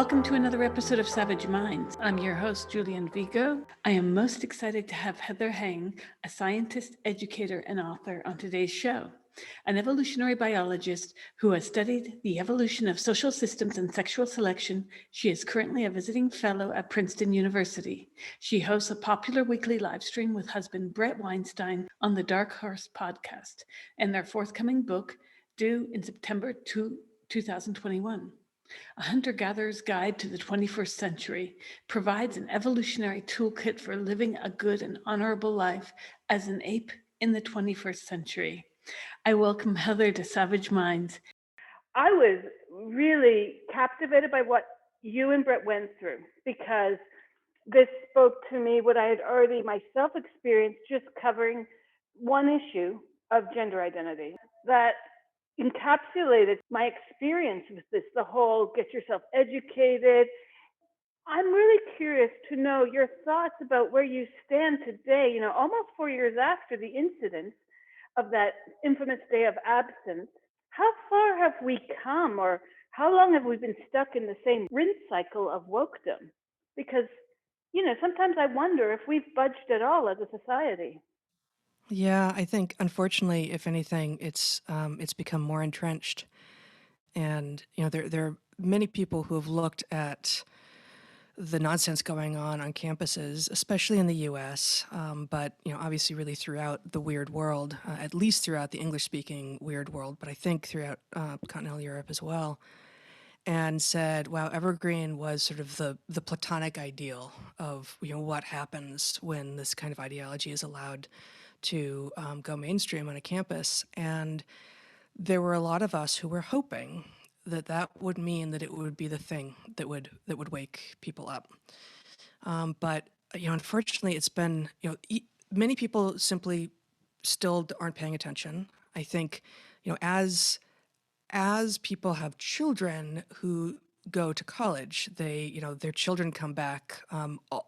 Welcome to another episode of Savage Minds. I'm your host, Julian Vigo. I am most excited to have Heather Heng, a scientist, educator, and author, on today's show. An evolutionary biologist who has studied the evolution of social systems and sexual selection, she is currently a visiting fellow at Princeton University. She hosts a popular weekly live stream with husband Brett Weinstein on the Dark Horse podcast and their forthcoming book, due in September 2021. A Hunter-Gatherer's Guide to the 21st Century provides an evolutionary toolkit for living a good and honorable life as an ape in the 21st century. I welcome Heather to Savage Minds. I was really captivated by what you and Brett went through, because this spoke to me what I had already myself experienced just covering one issue of gender identity that encapsulated my experience with this, the whole get yourself educated. I'm really curious to know your thoughts about where you stand today, almost 4 years after the incident of that infamous day of absence. How far have we come, or how long have we been stuck in the same rinse cycle of wokedom? Because, sometimes I wonder if we've budged at all as a society. Yeah, I think unfortunately, if anything, it's become more entrenched, and there are many people who have looked at the nonsense going on campuses, especially in the U.S., but obviously really throughout the weird world, at least throughout the English-speaking weird world, but I think throughout continental Europe as well, and said, "Wow, Evergreen was sort of the platonic ideal of what happens when this kind of ideology is allowed to go mainstream on a campus." And there were a lot of us who were hoping that that would mean that it would be the thing that would wake people up. But unfortunately, it's been many people simply still aren't paying attention. I think as people have children who go to college, their children come back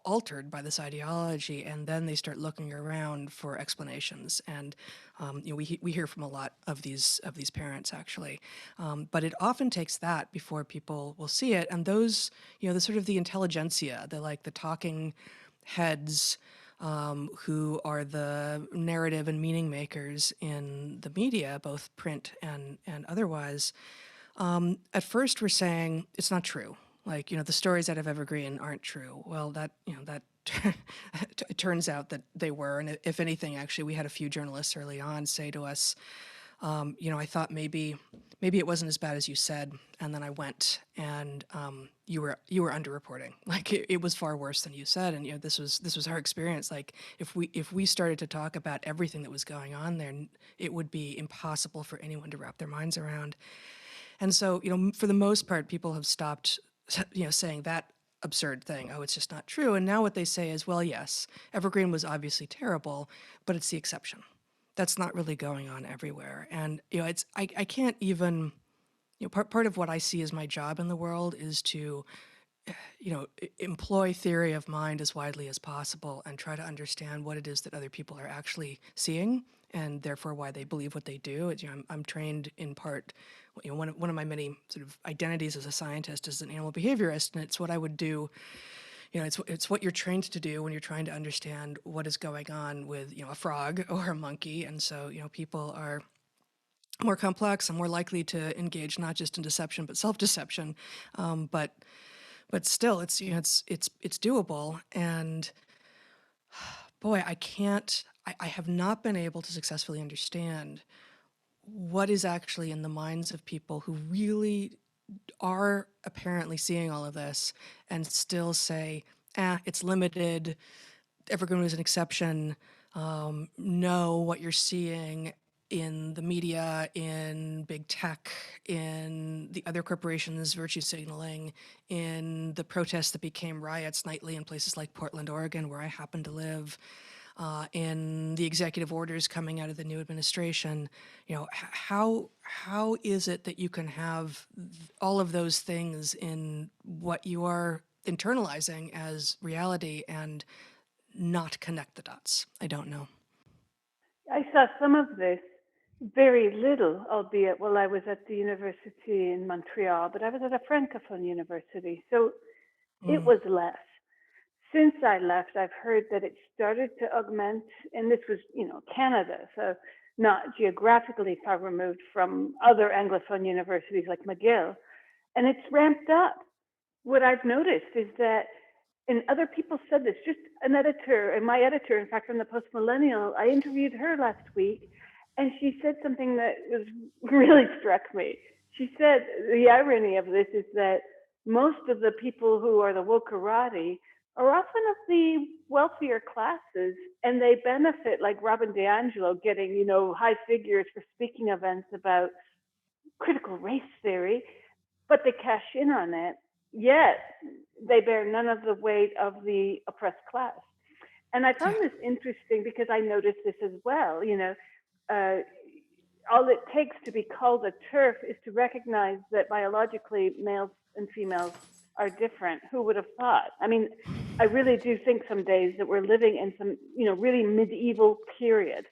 altered by this ideology, and then they start looking around for explanations. And we hear from a lot of these parents actually, but it often takes that before people will see it. And those, the sort of the intelligentsia, the talking heads, who are the narrative and meaning makers in the media, both print and otherwise, at first we're saying it's not true. The stories out of Evergreen aren't true. Well, that it turns out that they were. And if anything, actually, we had a few journalists early on say to us, I thought maybe it wasn't as bad as you said, and then I went, and you were underreporting. It was far worse than you said, and this was our experience. If we started to talk about everything that was going on there, it would be impossible for anyone to wrap their minds around. And so for the most part, people have stopped saying that absurd thing. Oh, it's just not true. And now what they say is, well, yes, Evergreen was obviously terrible, but it's the exception. That's not really going on everywhere. And I can't even, part of what I see as my job in the world is to employ theory of mind as widely as possible and try to understand what it is that other people are actually seeing, and therefore why they believe what they do. I'm trained in part, one of my many sort of identities as a scientist is an animal behaviorist, and it's what I would do. It's what you're trained to do when you're trying to understand what is going on with a frog or a monkey. And so people are more complex and more likely to engage not just in deception but self-deception. But still, it's it's doable. And boy, I have not been able to successfully understand what is actually in the minds of people who really are apparently seeing all of this and still say, it's limited. Evergreen was an exception. No, what you're seeing in the media, in big tech, in the other corporations virtue signaling, in the protests that became riots nightly in places like Portland, Oregon, where I happen to live, in the executive orders coming out of the new administration. How is it that you can have all of those things in what you are internalizing as reality and not connect the dots? I don't know. I saw some of this Very little, albeit while I was at the university in Montreal, but I was at a francophone university, so it Mm, was less. Since I left, I've heard that it started to augment, and this was, Canada, so not geographically far removed from other Anglophone universities like McGill, and it's ramped up. What I've noticed is that, and other people said this, just an editor, and my editor, in fact, from the Post Millennial, I interviewed her last week, and she said something that was really struck me. She said the irony of this is that most of the people who are the wokerati are often of the wealthier classes, and they benefit, like Robin DiAngelo getting, high figures for speaking events about critical race theory, but they cash in on it, yet they bear none of the weight of the oppressed class. And I found yeah, this interesting because I noticed this as well. Uh, all it takes to be called a TERF is to recognize that biologically males and females are different. Who would have thought? I mean, I really do think some days that we're living in some, really medieval period,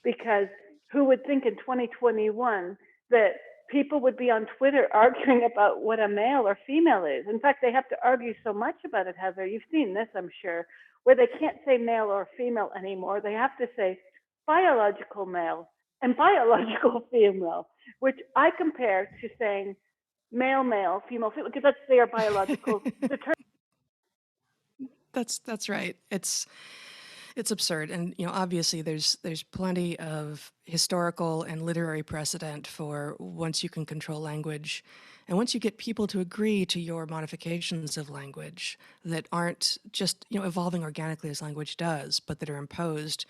because who would think in 2021 that people would be on Twitter arguing about what a male or female is? In fact, they have to argue so much about it, Heather. You've seen this, I'm sure, where they can't say male or female anymore. They have to say biological male and biological female, which I compare to saying male, female, female, because that's their biological determinant. that's right. It's absurd, and obviously there's plenty of historical and literary precedent for once you can control language, and once you get people to agree to your modifications of language that aren't just evolving organically as language does, but that are imposed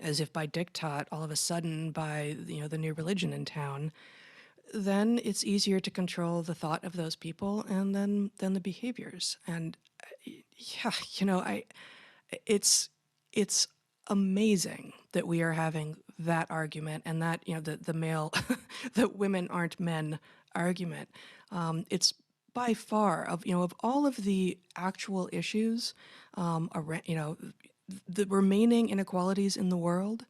as if by diktat all of a sudden by the new religion in town, then it's easier to control the thought of those people and then the behaviors. And yeah, I it's it's amazing that we are having that argument, and that the male that women aren't men argument. It's by far of all of the actual issues, around the remaining inequalities in the world,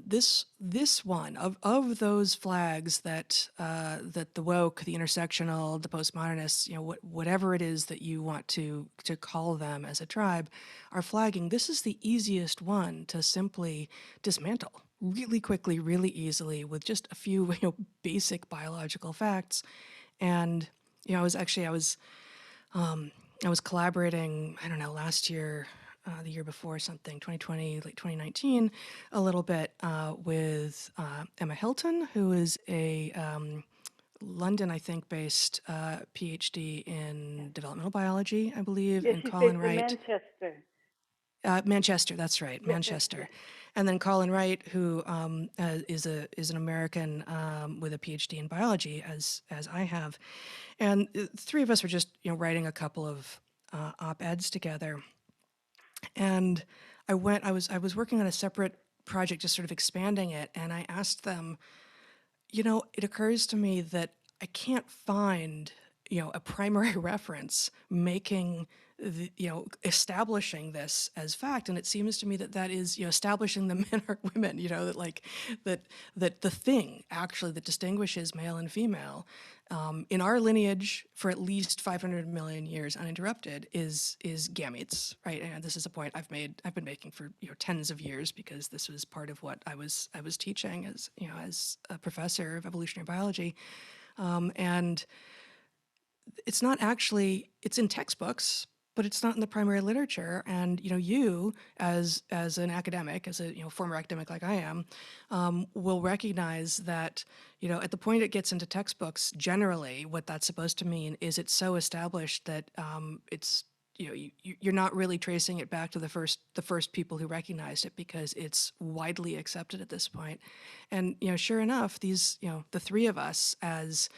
this one of those flags that the woke, the intersectional, the postmodernists, whatever it is that you want to call them as a tribe, are flagging. This is the easiest one to simply dismantle really quickly, really easily, with just a few basic biological facts. And I was collaborating, I don't know, last year, the year before, something, 2020, like 2019, a little bit, with Emma Hilton, who is a London, I think, based PhD in developmental biology, I believe, Yes, and she's Colin based in Wright. Manchester. Manchester, that's right, Yes. Manchester. And then Colin Wright, who is an American, with a PhD in biology, as I have. And the three of us were just writing a couple of op-eds together. And I was working on a separate project, just sort of expanding it, and I asked them, it occurs to me that I can't find, a primary reference making establishing this as fact. And it seems to me that that is, establishing the men are women, that like, that the thing actually that distinguishes male and female, in our lineage for at least 500 million years uninterrupted is gametes, right? And this is a point I've been making for tens of years, because this was part of what I was teaching as a professor of evolutionary biology. And it's not actually, it's in textbooks, but it's not in the primary literature. And you as an academic, as a former academic like I am, will recognize that at the point it gets into textbooks, generally what that's supposed to mean is it's so established that it's you're not really tracing it back to the first people who recognized it, because it's widely accepted at this point. And sure enough, these the three of us, as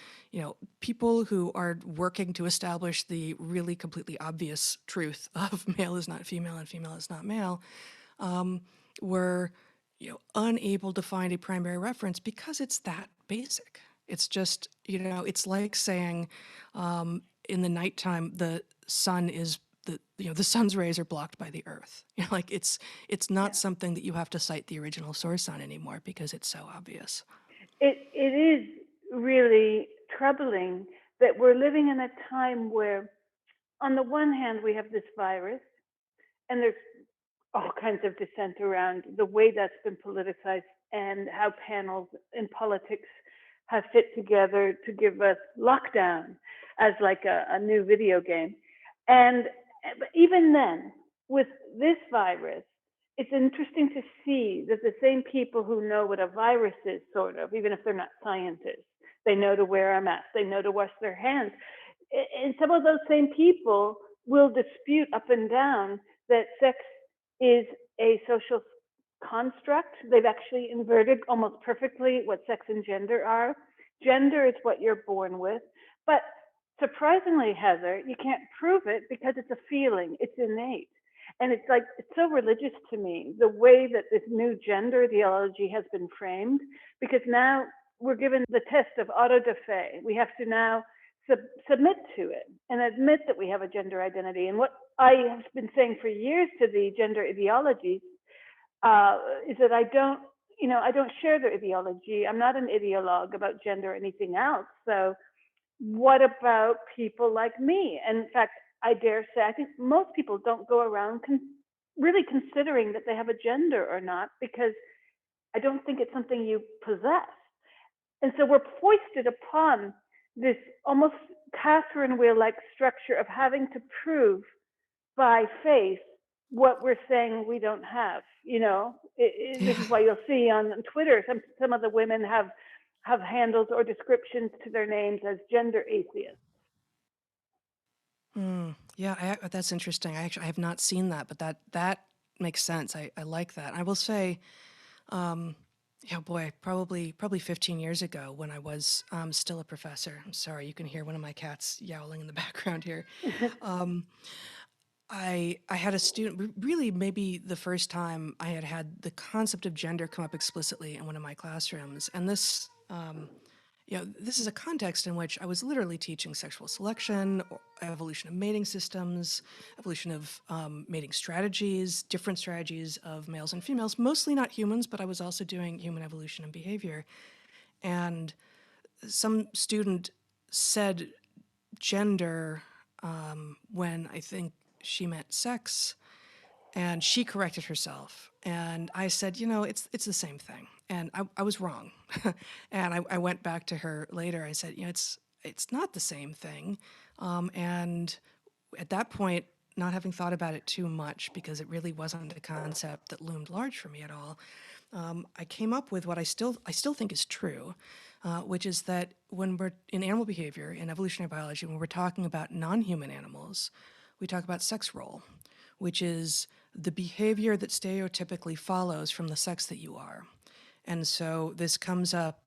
people who are working to establish the really completely obvious truth of male is not female and female is not male, were unable to find a primary reference, because it's that basic. It's just it's like saying, in the nighttime the sun is the sun's rays are blocked by the earth. Like it's not Yeah. something that you have to cite the original source on anymore because it's so obvious. It is really troubling that we're living in a time where, on the one hand, we have this virus, and there's all kinds of dissent around the way that's been politicized and how panels in politics have fit together to give us lockdown as like a new video game. And but even then, with this virus, it's interesting to see that the same people who know what a virus is, sort of, even if they're not scientists, they know to wear a mask, they know to wash their hands. And some of those same people will dispute up and down that sex is a social construct. They've actually inverted almost perfectly what sex and gender are. Gender is what you're born with, but surprisingly, Heather, you can't prove it because it's a feeling, it's innate. And it's like, it's so religious to me, the way that this new gender ideology has been framed, because now we're given the test of auto da fe. We have to now submit to it and admit that we have a gender identity. And what I have been saying for years to the gender ideologies is that I don't share their ideology. I'm not an ideologue about gender or anything else. So what about people like me? And in fact, I dare say, I think most people don't go around really considering that they have a gender or not, because I don't think it's something you possess. And so we're foisted upon this almost Catherine wheel like structure of having to prove by faith what we're saying we don't have. This Yeah. is why you'll see on Twitter some of the women have handles or descriptions to their names as gender atheists. Yeah, that's interesting. I have not seen that, but that makes sense. I like that. I will say, yeah, boy, probably 15 years ago when I was still a professor. I'm sorry, you can hear one of my cats yowling in the background here. Um, I had a student, really maybe the first time I had the concept of gender come up explicitly in one of my classrooms, and this is a context in which I was literally teaching sexual selection, or evolution of mating systems, evolution of mating strategies, different strategies of males and females, mostly not humans, but I was also doing human evolution and behavior. And some student said gender when I think she meant sex, and she corrected herself. And I said, it's the same thing. And I was wrong. And I went back to her later. I said, it's not the same thing. And at that point, not having thought about it too much because it really wasn't a concept that loomed large for me at all, I came up with what I still think is true, which is that when we're in animal behavior, in evolutionary biology, when we're talking about non-human animals, we talk about sex role, which is the behavior that stereotypically follows from the sex that you are. And so this comes up,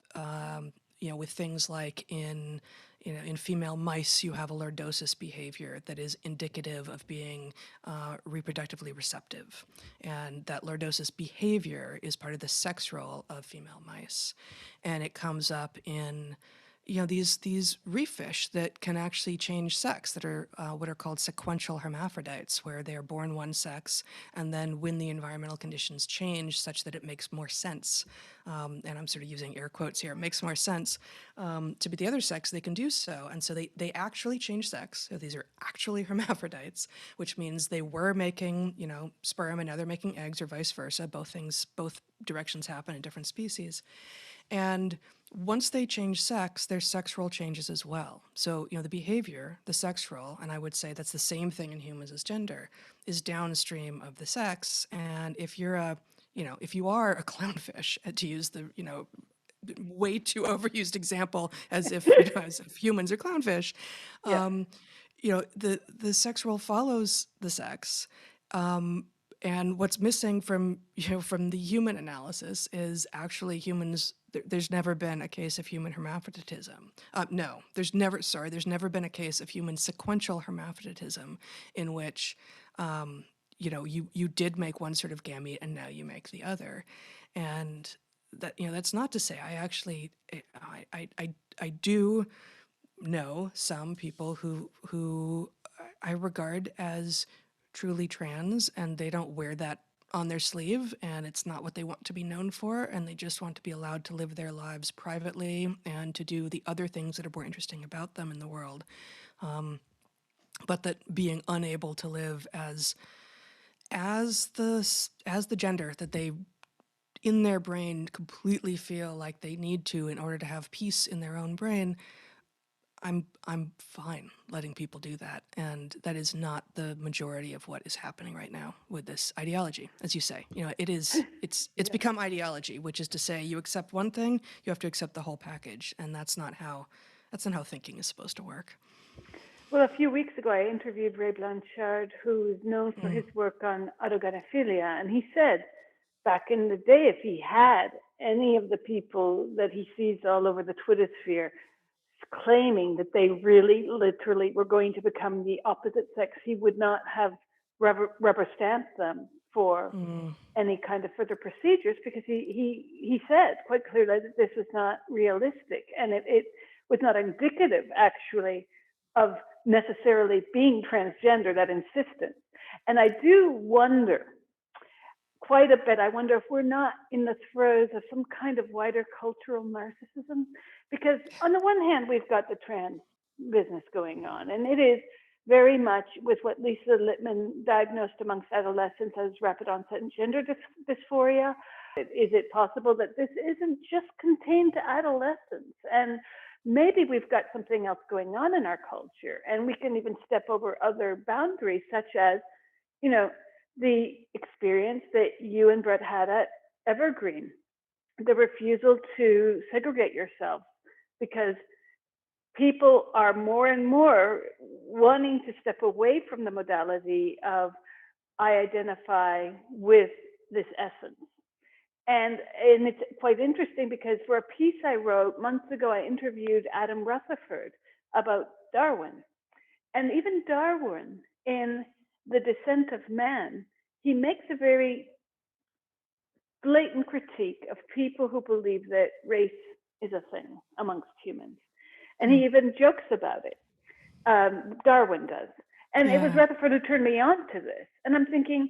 with things like in female mice, you have a lordosis behavior that is indicative of being reproductively receptive. And that lordosis behavior is part of the sex role of female mice. And it comes up in these reef fish that can actually change sex, that are what are called sequential hermaphrodites, where they are born one sex, and then when the environmental conditions change such that it makes more sense, and I'm sort of using air quotes here, it makes more sense to be the other sex, they can do so. And so they actually change sex. So these are actually hermaphrodites, which means they were making, sperm, and now they're making eggs, or vice versa. Both directions happen in different species. And once they change sex, their sex role changes as well. So, the behavior, the sex role, and I would say that's the same thing in humans as gender, is downstream of the sex. And if you are a clownfish, to use the, way too overused example, as if, as if humans are clownfish, Yeah. the sex role follows the sex. And what's missing from the human analysis is actually humans. There's never been a case of human hermaphroditism. No, there's never been a case of human sequential hermaphroditism in which, you did make one sort of gamete and now you make the other. And that's not to say I do know some people who I regard as truly trans, and they don't wear that on their sleeve, and it's not what they want to be known for, and they just want to be allowed to live their lives privately and to do the other things that are more interesting about them in the world. But that being unable to live as the gender that they in their brain completely feel like they need to in order to have peace in their own brain, I'm fine letting people do that, and that is not the majority of what is happening right now with this ideology. As you say, it's become ideology, which is to say you accept one thing, you have to accept the whole package, and that's not how thinking is supposed to work. Well, a few weeks ago, I interviewed Ray Blanchard, who is known for his work on autogynephilia, and he said back in the day, if he had any of the people that he sees all over the Twitter sphere claiming that they really literally were going to become the opposite sex, he would not have rubber stamped them for any kind of further procedures, because he said quite clearly that this was not realistic, and it was not indicative actually of necessarily being transgender, that insistence. And I do wonder quite a bit. I wonder if we're not in the throes of some kind of wider cultural narcissism, because on the one hand, we've got the trans business going on, and it is very much with what Lisa Littman diagnosed amongst adolescents as rapid onset gender dysphoria. Is it possible that this isn't just contained to adolescents? And maybe we've got something else going on in our culture, and we can even step over other boundaries, such as, the experience that you and Brett had at Evergreen, the refusal to segregate yourself, because people are more and more wanting to step away from the modality of I identify with this essence. And it's quite interesting because for a piece I wrote months ago, I interviewed Adam Rutherford about Darwin. And even Darwin, in The Descent of Man, he makes a very blatant critique of people who believe that race is a thing amongst humans. And he even jokes about it. Darwin does. And it was Rutherford who turned me on to this. And I'm thinking,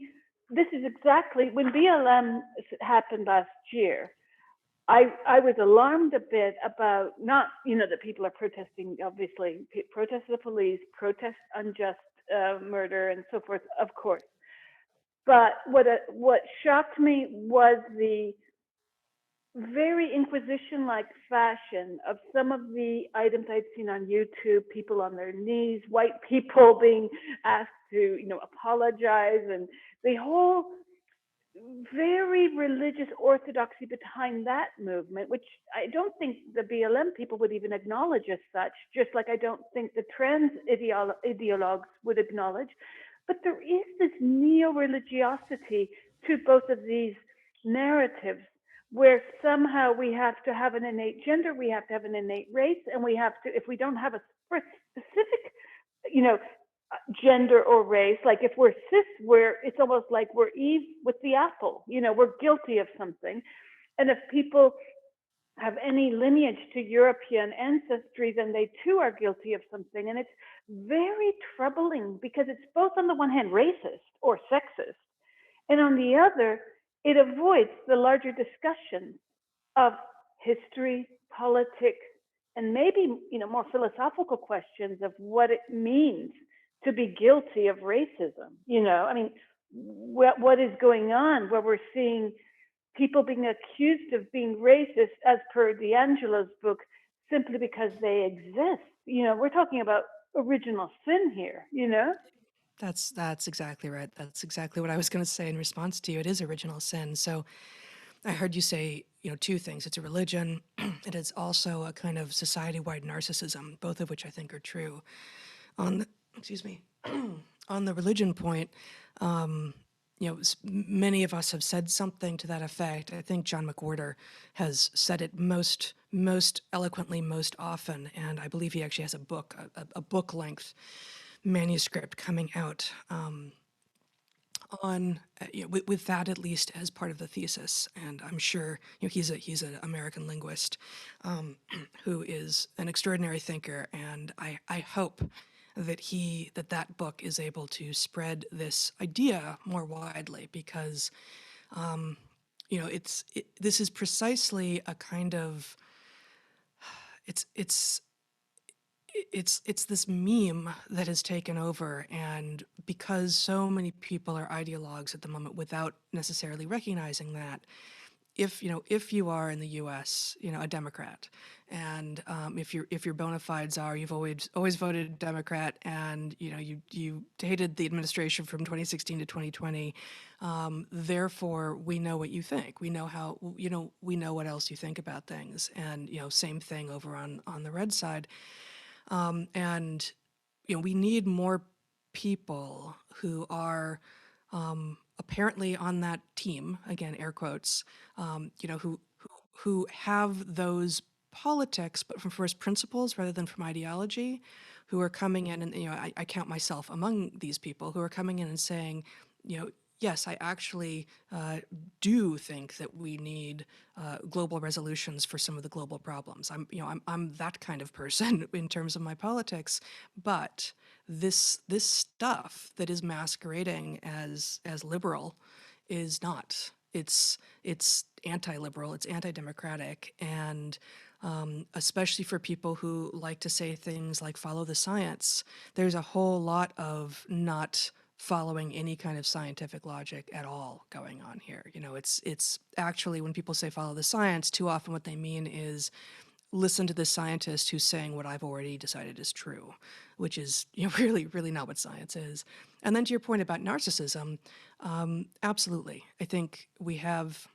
this is exactly when BLM happened last year. I was alarmed a bit about not, that people are protesting, obviously, protest the police, protest unjust murder and so forth, of course. But what shocked me was the very Inquisition-like fashion of some of the items I'd seen on YouTube, people on their knees, white people being asked to, apologize, and the whole very religious orthodoxy behind that movement, which I don't think the BLM people would even acknowledge as such, just like I don't think the trans ideologues would acknowledge. But there is this neo-religiosity to both of these narratives, where somehow we have to have an innate gender, we have to have an innate race, and we have to, if we don't have a specific, gender or race, like if we're cis, it's almost like we're Eve with the apple, we're guilty of something. And if people have any lineage to European ancestry, then they too are guilty of something. And it's very troubling because it's both on the one hand racist or sexist, and on the other, it avoids the larger discussion of history, politics, and maybe more philosophical questions of what it means to be guilty of racism. What is going on where we're seeing people being accused of being racist, as per D'Angelo's book, simply because they exist. We're talking about original sin here. That's exactly right. That's exactly what I was going to say in response to you. It is original sin. So I heard you say, two things. It's a religion. It is also a kind of society-wide narcissism, both of which I think are true. Excuse me, on the religion point, many of us have said something to that effect. I think John McWhorter has said it most eloquently, most often, and I believe he actually has a book, a book-length manuscript coming out on with that at least as part of the thesis. And I'm sure he's an American linguist who is an extraordinary thinker, and I hope that book is able to spread this idea more widely because um, this is precisely a kind of it's it's it's this meme that has taken over, and because so many people are ideologues at the moment without necessarily recognizing that, if you are in the U.S., a Democrat, and if your bona fides are you've always voted Democrat, and you hated the administration from 2016 to 2020, therefore we know what you think. We know how we know what else you think about things, and same thing over on the red side, and we need more people who are apparently on that team, again, air quotes, who have those politics, but from first principles rather than from ideology, who are coming in, and I count myself among these people who are coming in and saying, yes, I actually do think that we need global resolutions for some of the global problems. I'm that kind of person in terms of my politics, but this stuff that is masquerading as liberal is not. It's anti-liberal, it's anti-democratic, and especially for people who like to say things like follow the science, there's a whole lot of not following any kind of scientific logic at all going on here. It's actually, when people say follow the science, too often what they mean is listen to the scientist who's saying what I've already decided is true, which is really, really not what science is. And then to your point about narcissism, absolutely. I think we have,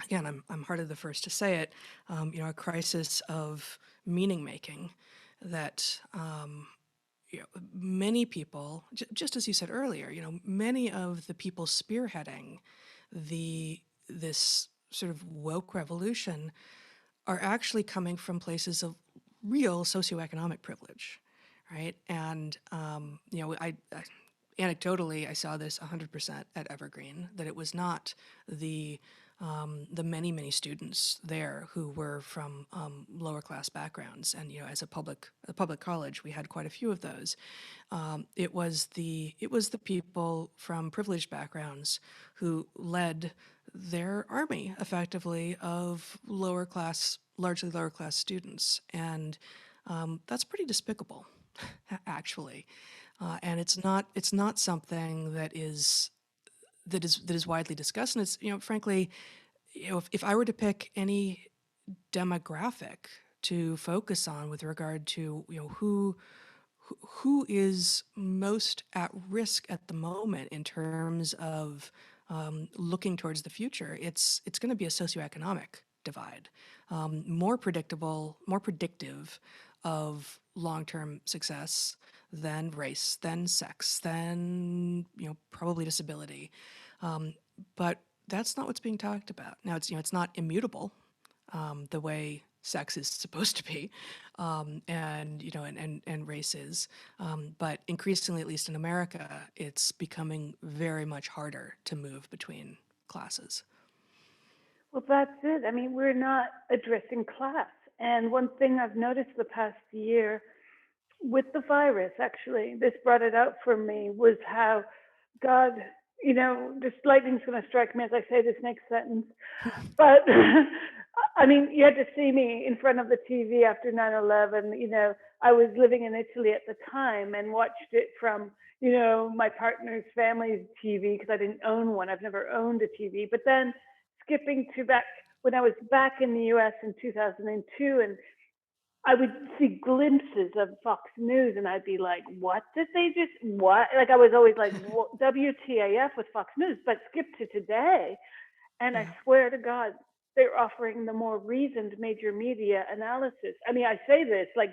again, I'm hardly the first to say it, a crisis of meaning making that many people, just as you said earlier, many of the people spearheading this sort of woke revolution are actually coming from places of real socioeconomic privilege, right? And anecdotally, I saw this 100% at Evergreen, that it was not the many, many students there who were from lower class backgrounds. And as a public college, we had quite a few of those. It was the people from privileged backgrounds who led their army, effectively, of largely lower class students, and that's pretty despicable, actually. And it's not something that is widely discussed. And it's, frankly, if I were to pick any demographic to focus on with regard to who is most at risk at the moment in terms of looking towards the future, it's going to be a socioeconomic divide, more predictable, more predictive of long-term success than race, than sex, than probably disability. But that's not what's being talked about. Now, it's not immutable the way sex is supposed to be, and race is. But increasingly, at least in America, it's becoming very much harder to move between classes. Well, that's it. I mean, we're not addressing class. And one thing I've noticed the past year with the virus, actually, this brought it out for me, was how God, just lightning's going to strike me as I say this next sentence. But I mean, you had to see me in front of the TV after 9/11. I was living in Italy at the time and watched it from, my partner's family's TV, because I didn't own one. I've never owned a TV. But then skipping to back when I was back in the US in 2002, and I would see glimpses of Fox News, and I'd be like, what did they just, what? Like, I was always like, WTAF with Fox News, but skip to today. And I swear to God, they're offering the more reasoned major media analysis. I mean, I say this like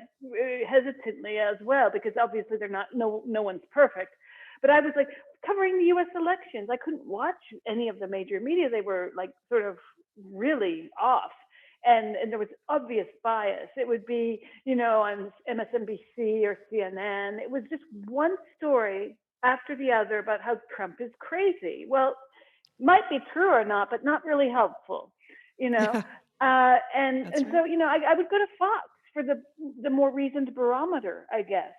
hesitantly as well, because obviously they're not, no one's perfect. But I was like covering the US elections. I couldn't watch any of the major media. They were like sort of really off. And there was obvious bias. It would be, on MSNBC or CNN. It was just one story after the other about how Trump is crazy. Well, might be true or not, but not really helpful, and right. so I would go to Fox for the more reasoned barometer, I guess.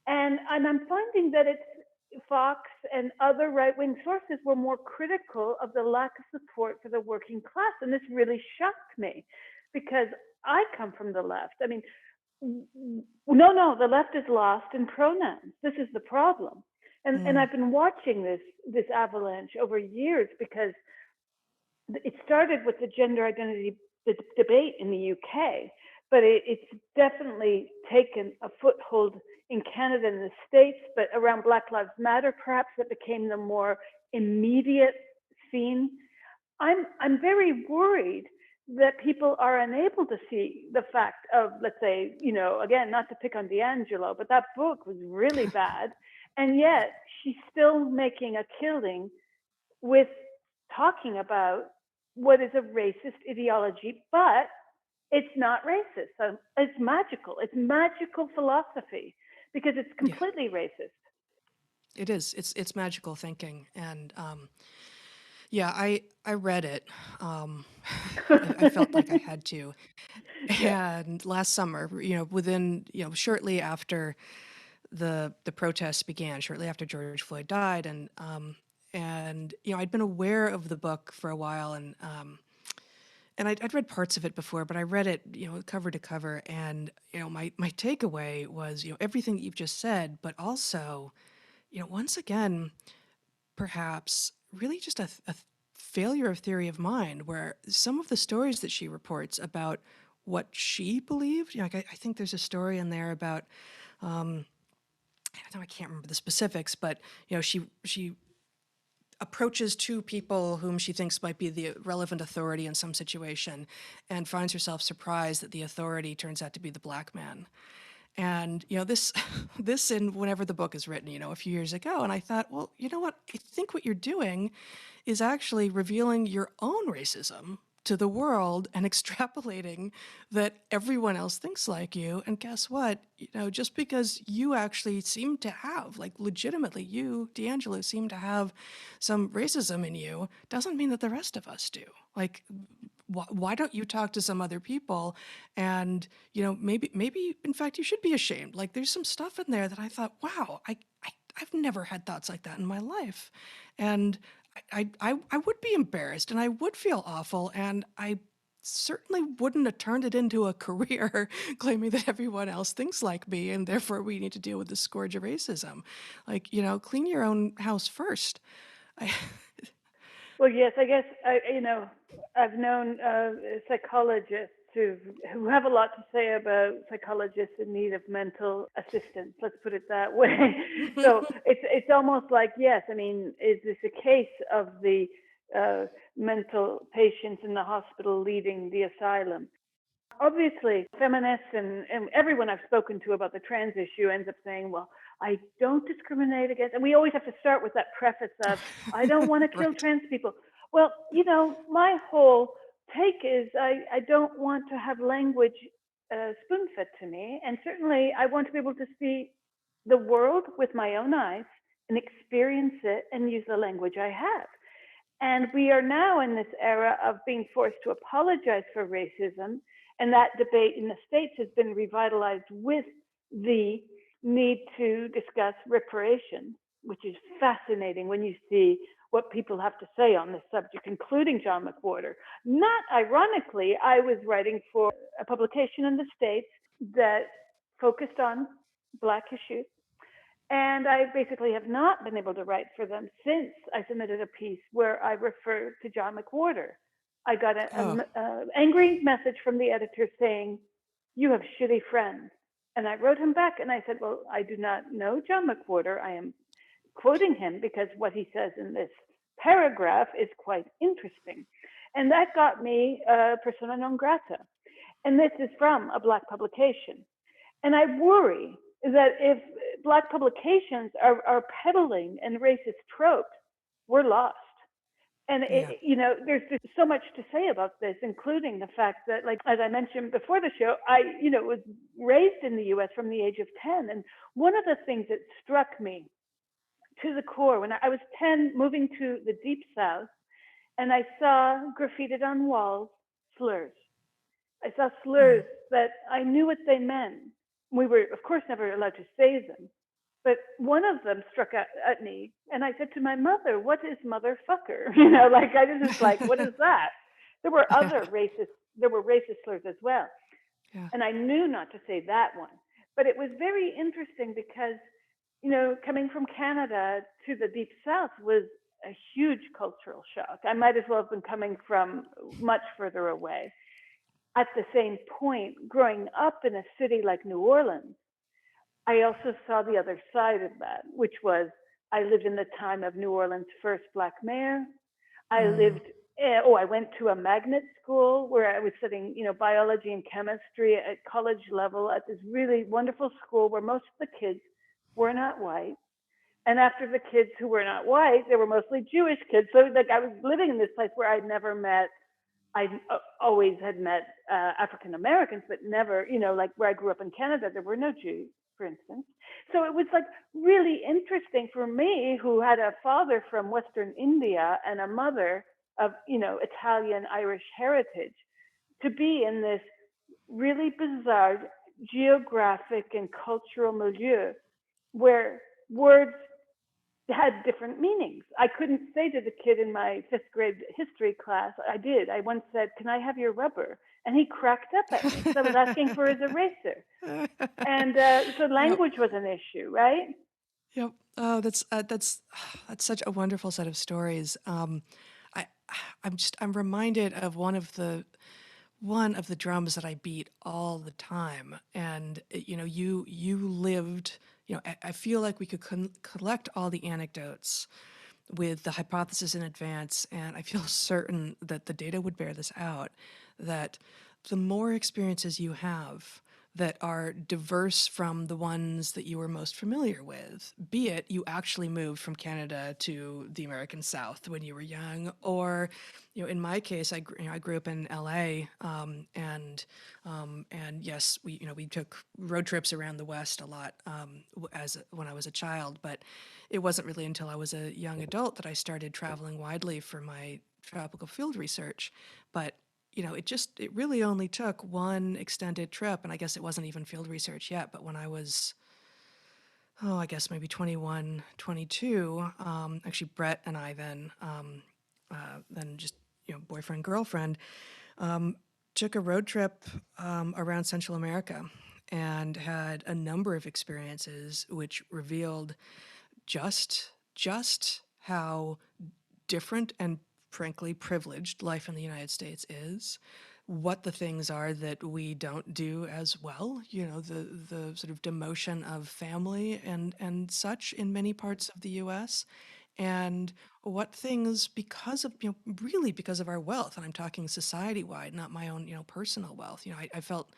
And I'm finding that it's Fox and other right-wing sources were more critical of the lack of support for the working class. And this really shocked me because I come from the left. I mean, no, the left is lost in pronouns. This is the problem. And Mm, I've been watching this avalanche over years because it started with the gender identity debate in the UK, but it's definitely taken a foothold in Canada and the States. But around Black Lives Matter, perhaps it became the more immediate scene. I'm very worried that people are unable to see the fact of, let's say, again, not to pick on D'Angelo, but that book was really bad, and yet she's still making a killing with talking about what is a racist ideology, but it's not racist. So it's magical. It's magical philosophy because it's yeah, completely racist. it is. It's magical thinking, and yeah, I read it. Um, I felt like I had to, Yeah. and last summer, within shortly after the protests began, shortly after George Floyd died, and I'd been aware of the book for a while, and I'd read parts of it before, but I read it, cover to cover, and my takeaway was, everything that you've just said, but also, once again, perhaps really just a failure of theory of mind, where some of the stories that she reports about what she believed, like I think there's a story in there about, um, I can't remember the specifics, but she approaches two people whom she thinks might be the relevant authority in some situation and finds herself surprised that the authority turns out to be the black man. And this this in whenever the book is written, a few years ago, and I thought, well, you know what? I think what you're doing is actually revealing your own racism to the world and extrapolating that everyone else thinks like you. And guess what? Just because you actually seem to have, like, legitimately, you, D'Angelo, seem to have some racism in you, doesn't mean that the rest of us do. Like, why don't you talk to some other people, and maybe in fact you should be ashamed. Like, there's some stuff in there that I thought, wow, I've never had thoughts like that in my life, and I would be embarrassed and I would feel awful, and I certainly wouldn't have turned it into a career claiming that everyone else thinks like me and therefore we need to deal with the scourge of racism. Like, clean your own house first. I, Well, yes, I guess I've known psychologists who have a lot to say about psychologists in need of mental assistance. Let's put it that way. So it's almost like, yes, I mean, is this a case of the uh, mental patients in the hospital leaving the asylum? Obviously, feminists and everyone I've spoken to about the trans issue ends up saying, well, I don't discriminate against, and we always have to start with that preface of, I don't want to kill right. trans people. Well, my whole take is I don't want to have language spoon fed to me. And certainly I want to be able to see the world with my own eyes and experience it and use the language I have. And we are now in this era of being forced to apologize for racism. And that debate in the States has been revitalized with the need to discuss reparations, which is fascinating when you see what people have to say on this subject, including John McWhorter. Not ironically, I was writing for a publication in the States that focused on Black issues, and I basically have not been able to write for them since I submitted a piece where I refer to John McWhorter. I got Oh, a angry message from the editor saying, "You have shitty friends." And I wrote him back and I said, "Well, I do not know John McWhorter. I am quoting him because what he says in this paragraph is quite interesting." And that got me persona non grata. And this is from a Black publication. And I worry that if Black publications are peddling and racist tropes, we're lost. And yeah. there's just so much to say about this, including the fact that, like, as I mentioned before the show, I was raised in the U.S. from the age of 10, and one of the things that struck me to the core when I was 10, moving to the deep South, and I saw graffitied on walls slurs. I saw Mm, slurs that I knew what they meant. We were, of course, never allowed to say them. But one of them struck at me, and I said to my mother, "What is motherfucker?" You know, like I was just like, "What is that?" There were Yeah. other racist, there were racist slurs as well, Yeah. and I knew not to say that one. But it was very interesting because, you know, coming from Canada to the Deep South was a huge cultural shock. I might as well have been coming from much further away. At the same point, growing up in a city like New Orleans, I also saw the other side of that, which was I lived in the time of New Orleans' first black mayor. I Mm. lived, I went to a magnet school where I was studying, you know, biology and chemistry at college level at this really wonderful school where most of the kids were not white. And after the kids who were not white, they were mostly Jewish kids. So like I was living in this place where I'd never met, I always had met African Americans, but never, you know, like where I grew up in Canada, there were no Jews, for instance. So it was like really interesting for me, who had a father from Western India and a mother of, you know, Italian Irish heritage, to be in this really bizarre geographic and cultural milieu where words had different meanings. I couldn't say to the kid in my fifth grade history class, I did. I once said, "Can I have your rubber?" And he cracked up at me because I was asking for his eraser. And so Yep. language was an issue, right? Yep. Oh, that's such a wonderful set of stories. I I'm reminded of one of the drums that I beat all the time, and you know, you lived. You know, I feel like we could collect all the anecdotes with the hypothesis in advance, and I feel certain that the data would bear this out, that the more experiences you have that are diverse from the ones that you were most familiar with, be it you actually moved from Canada to the American South when you were young, or, you know, in my case, I grew up in LA, and yes, we took road trips around the West a lot, when I was a child, but it wasn't really until I was a young adult that I started traveling widely for my tropical field research. But you know, it really only took one extended trip, and I guess it wasn't even field research yet. But when I was, oh, I guess maybe 21, 22, actually Brett and I then just boyfriend girlfriend, um, took a road trip around Central America and had a number of experiences which revealed just how different and frankly privileged life in the United States is, what the things are that we don't do as well, the sort of demotion of family and such in many parts of the US, and what things, because of, really because of our wealth, and I'm talking society wide, not my own, personal wealth. I felt,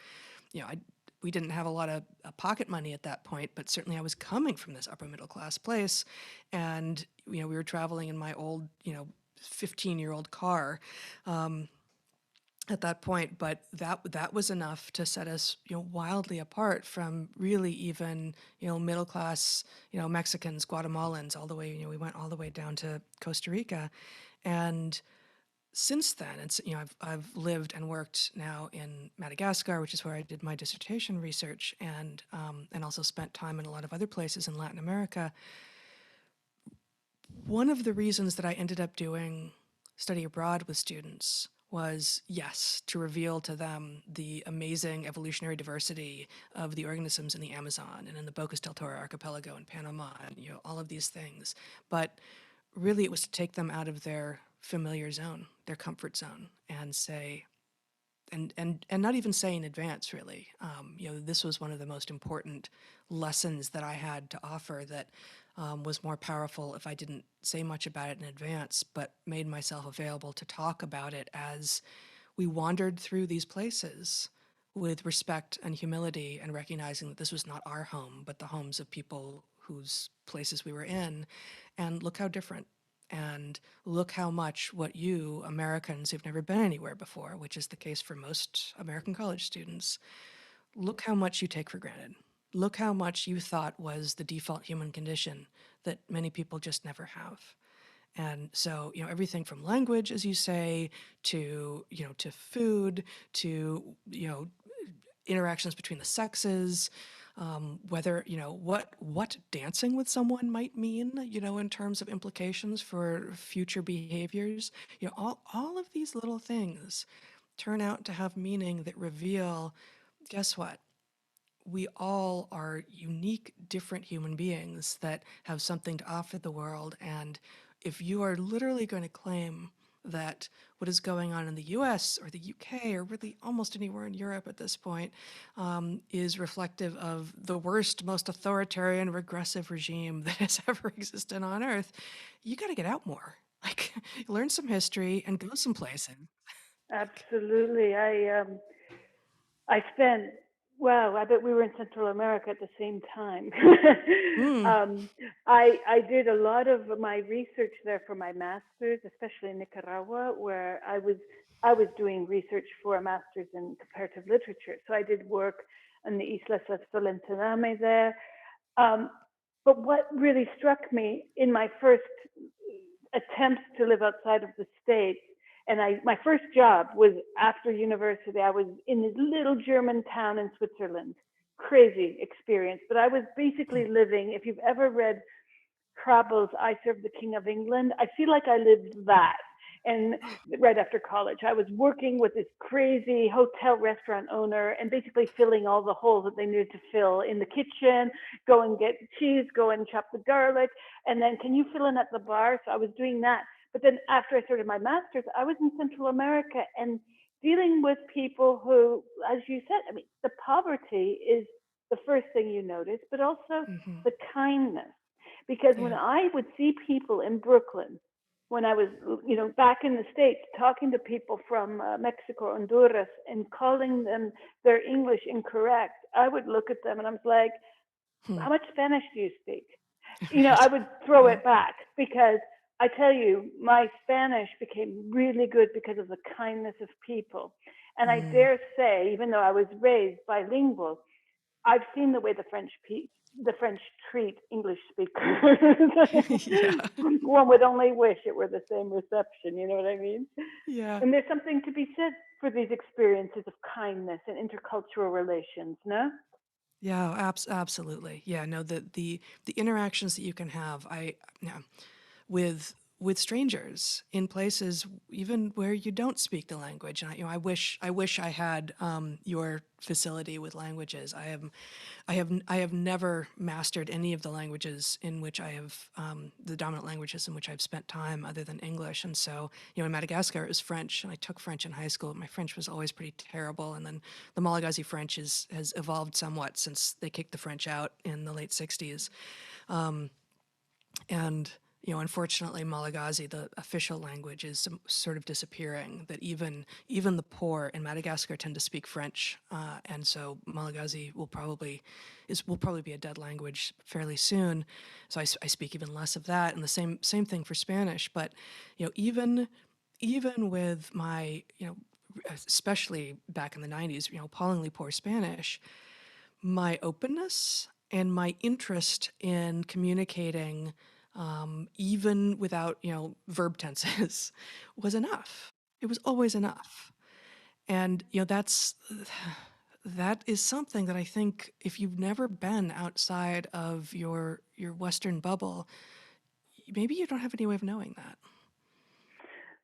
I we didn't have a lot of pocket money at that point, but certainly I was coming from this upper middle class place, and we were traveling in my old 15-year-old car um, at that point, but that was enough to set us wildly apart from really even middle class Mexicans, Guatemalans, all the way we went all the way down to Costa Rica, and since then, I've lived and worked now in Madagascar, which is where I did my dissertation research, and also spent time in a lot of other places in Latin America. One of the reasons that I ended up doing study abroad with students was, yes, to reveal to them the amazing evolutionary diversity of the organisms in the Amazon and in the Bocas del Toro archipelago in Panama, and all of these things. But really, it was to take them out of their familiar zone, their comfort zone, and say, and not even say in advance, really. This was one of the most important lessons that I had to offer, that was more powerful if I didn't say much about it in advance, but made myself available to talk about it as we wandered through these places with respect and humility, and recognizing that this was not our home, but the homes of people whose places we were in. And look how different. And look how much what you, Americans who've never been anywhere before, which is the case for most American college students, look how much you take for granted. Look how much you thought was the default human condition that many people just never have. And so, everything from language, as you say, to food, to, interactions between the sexes, whether, what dancing with someone might mean, in terms of implications for future behaviors. All of these little things turn out to have meaning that reveal, guess what? We all are unique, different human beings that have something to offer the world. And if you are literally going to claim that what is going on in the US or the UK or really almost anywhere in Europe at this point is reflective of the worst, most authoritarian, regressive regime that has ever existed on Earth, you got to get out more. Like, learn some history and go someplace. Absolutely. I spent, wow, I bet we were in Central America at the same time. Mm, um, I did a lot of my research there for my master's, especially in Nicaragua, where I was doing research for a master's in comparative literature. So I did work on the Islas of Solentiname there. Um, but what really struck me in my first attempts to live outside of the States, and my first job was after university. I was in this little German town in Switzerland. Crazy experience, but I was basically living. If you've ever read Crabbe's I Serve the King of England, I feel like I lived that. And right after college, I was working with this crazy hotel restaurant owner and basically filling all the holes that they needed to fill in the kitchen, go and get cheese, go and chop the garlic, and then can you fill in at the bar? So I was doing that. But then after I started my master's, I was in Central America and dealing with people who, as you said, I mean, the poverty is the first thing you notice, but also hmm. the kindness. Because when Yeah. I would see people in Brooklyn, when I was, back in the States, talking to people from Mexico, Honduras, and calling them their English incorrect, I would look at them and I was like, Hmm. how much Spanish do you speak? I Right. would throw Yeah. it back because I tell you, my Spanish became really good because of the kindness of people. And I Mm. dare say, even though I was raised bilingual, I've seen the way the French treat English speakers. Yeah. One would only wish it were the same reception. You know what I mean? Yeah. And there's something to be said for these experiences of kindness and intercultural relations. No? Yeah, absolutely. Yeah, no, the interactions that you can have, yeah, with strangers in places even where you don't speak the language. And I wish I had your facility with languages. I have never mastered any of the languages in which I have the dominant languages in which I've spent time other than English. And so, in Madagascar it was French, and I took French in high school. My French was always pretty terrible, and then the Malagasy French has evolved somewhat since they kicked the French out in the late '60s. And unfortunately, Malagasy, the official language, is sort of disappearing. That even the poor in Madagascar tend to speak French, and so Malagasy will probably be a dead language fairly soon. So I speak even less of that, and the same thing for Spanish. But even with my especially back in the '90s, appallingly poor Spanish, my openness and my interest in communicating, even without, verb tenses, was enough. It was always enough. And, that is something that I think if you've never been outside of your Western bubble, maybe you don't have any way of knowing that.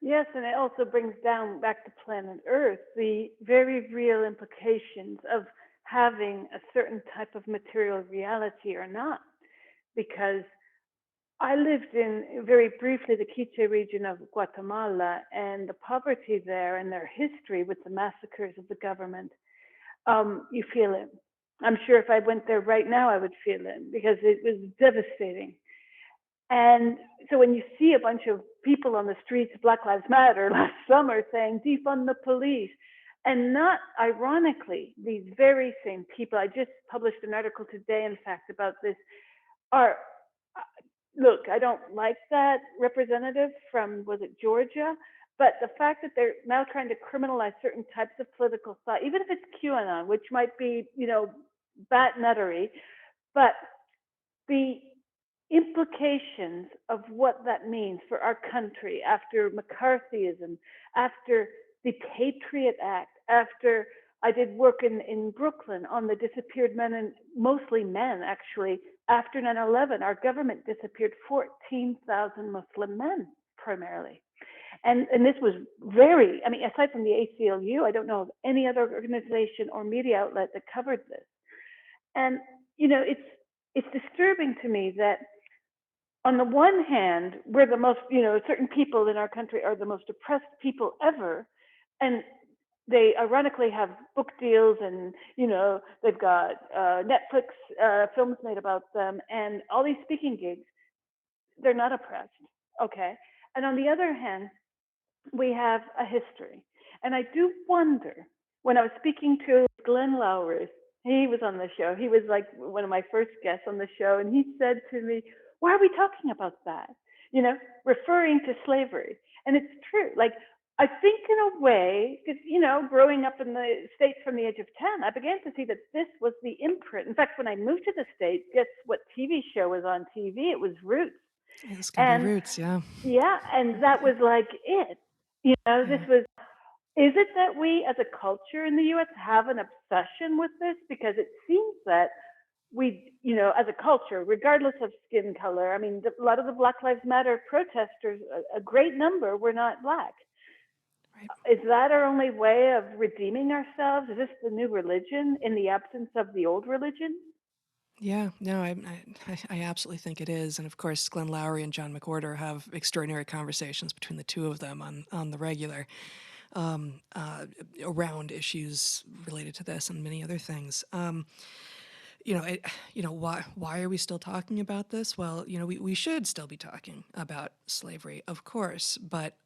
Yes, and it also brings down back to planet Earth the very real implications of having a certain type of material reality or not. Because I lived in very briefly the Quiche region of Guatemala, and the poverty there and their history with the massacres of the government. You feel it. I'm sure if I went there right now, I would feel it because it was devastating. And so when you see a bunch of people on the streets, Black Lives Matter last summer saying defund the police, and not ironically, these very same people, I just published an article today, in fact, about this, are look, I don't like that representative from, was it Georgia? But the fact that they're now trying to criminalize certain types of political thought, even if it's QAnon, which might be, bat nuttery, but the implications of what that means for our country after McCarthyism, after the Patriot Act, after I did work in Brooklyn on the disappeared men, and mostly men, actually. After 9/11, our government disappeared 14,000 Muslim men, primarily. And this was very, I mean, aside from the ACLU, I don't know of any other organization or media outlet that covered this. And, it's disturbing to me that on the one hand, we're the most, certain people in our country are the most oppressed people ever. And they ironically have book deals, and, they've got Netflix films made about them and all these speaking gigs. They're not oppressed. Okay. And on the other hand, we have a history. And I do wonder, when I was speaking to Glenn Lowry, he was on the show. He was like one of my first guests on the show. And he said to me, why are we talking about that? Referring to slavery. And it's true. Like, I think in a way, because, growing up in the States from the age of 10, I began to see that this was the imprint. In fact, when I moved to the States, guess what TV show was on TV? It was Roots. It's gonna be And Roots, yeah. yeah, and that was like it. This Yeah. was, is it that we as a culture in the US have an obsession with this? Because it seems that we, as a culture, regardless of skin color, I mean, a lot of the Black Lives Matter protesters, a great number were not Black. Right. Is that our only way of redeeming ourselves? Is this the new religion in the absence of the old religion? Yeah, no, I absolutely think it is. And of course, Glenn Lowry and John McWhorter have extraordinary conversations between the two of them on the regular, um, uh, around issues related to this and many other things. It, why are we still talking about this? Well, we should still be talking about slavery, of course, but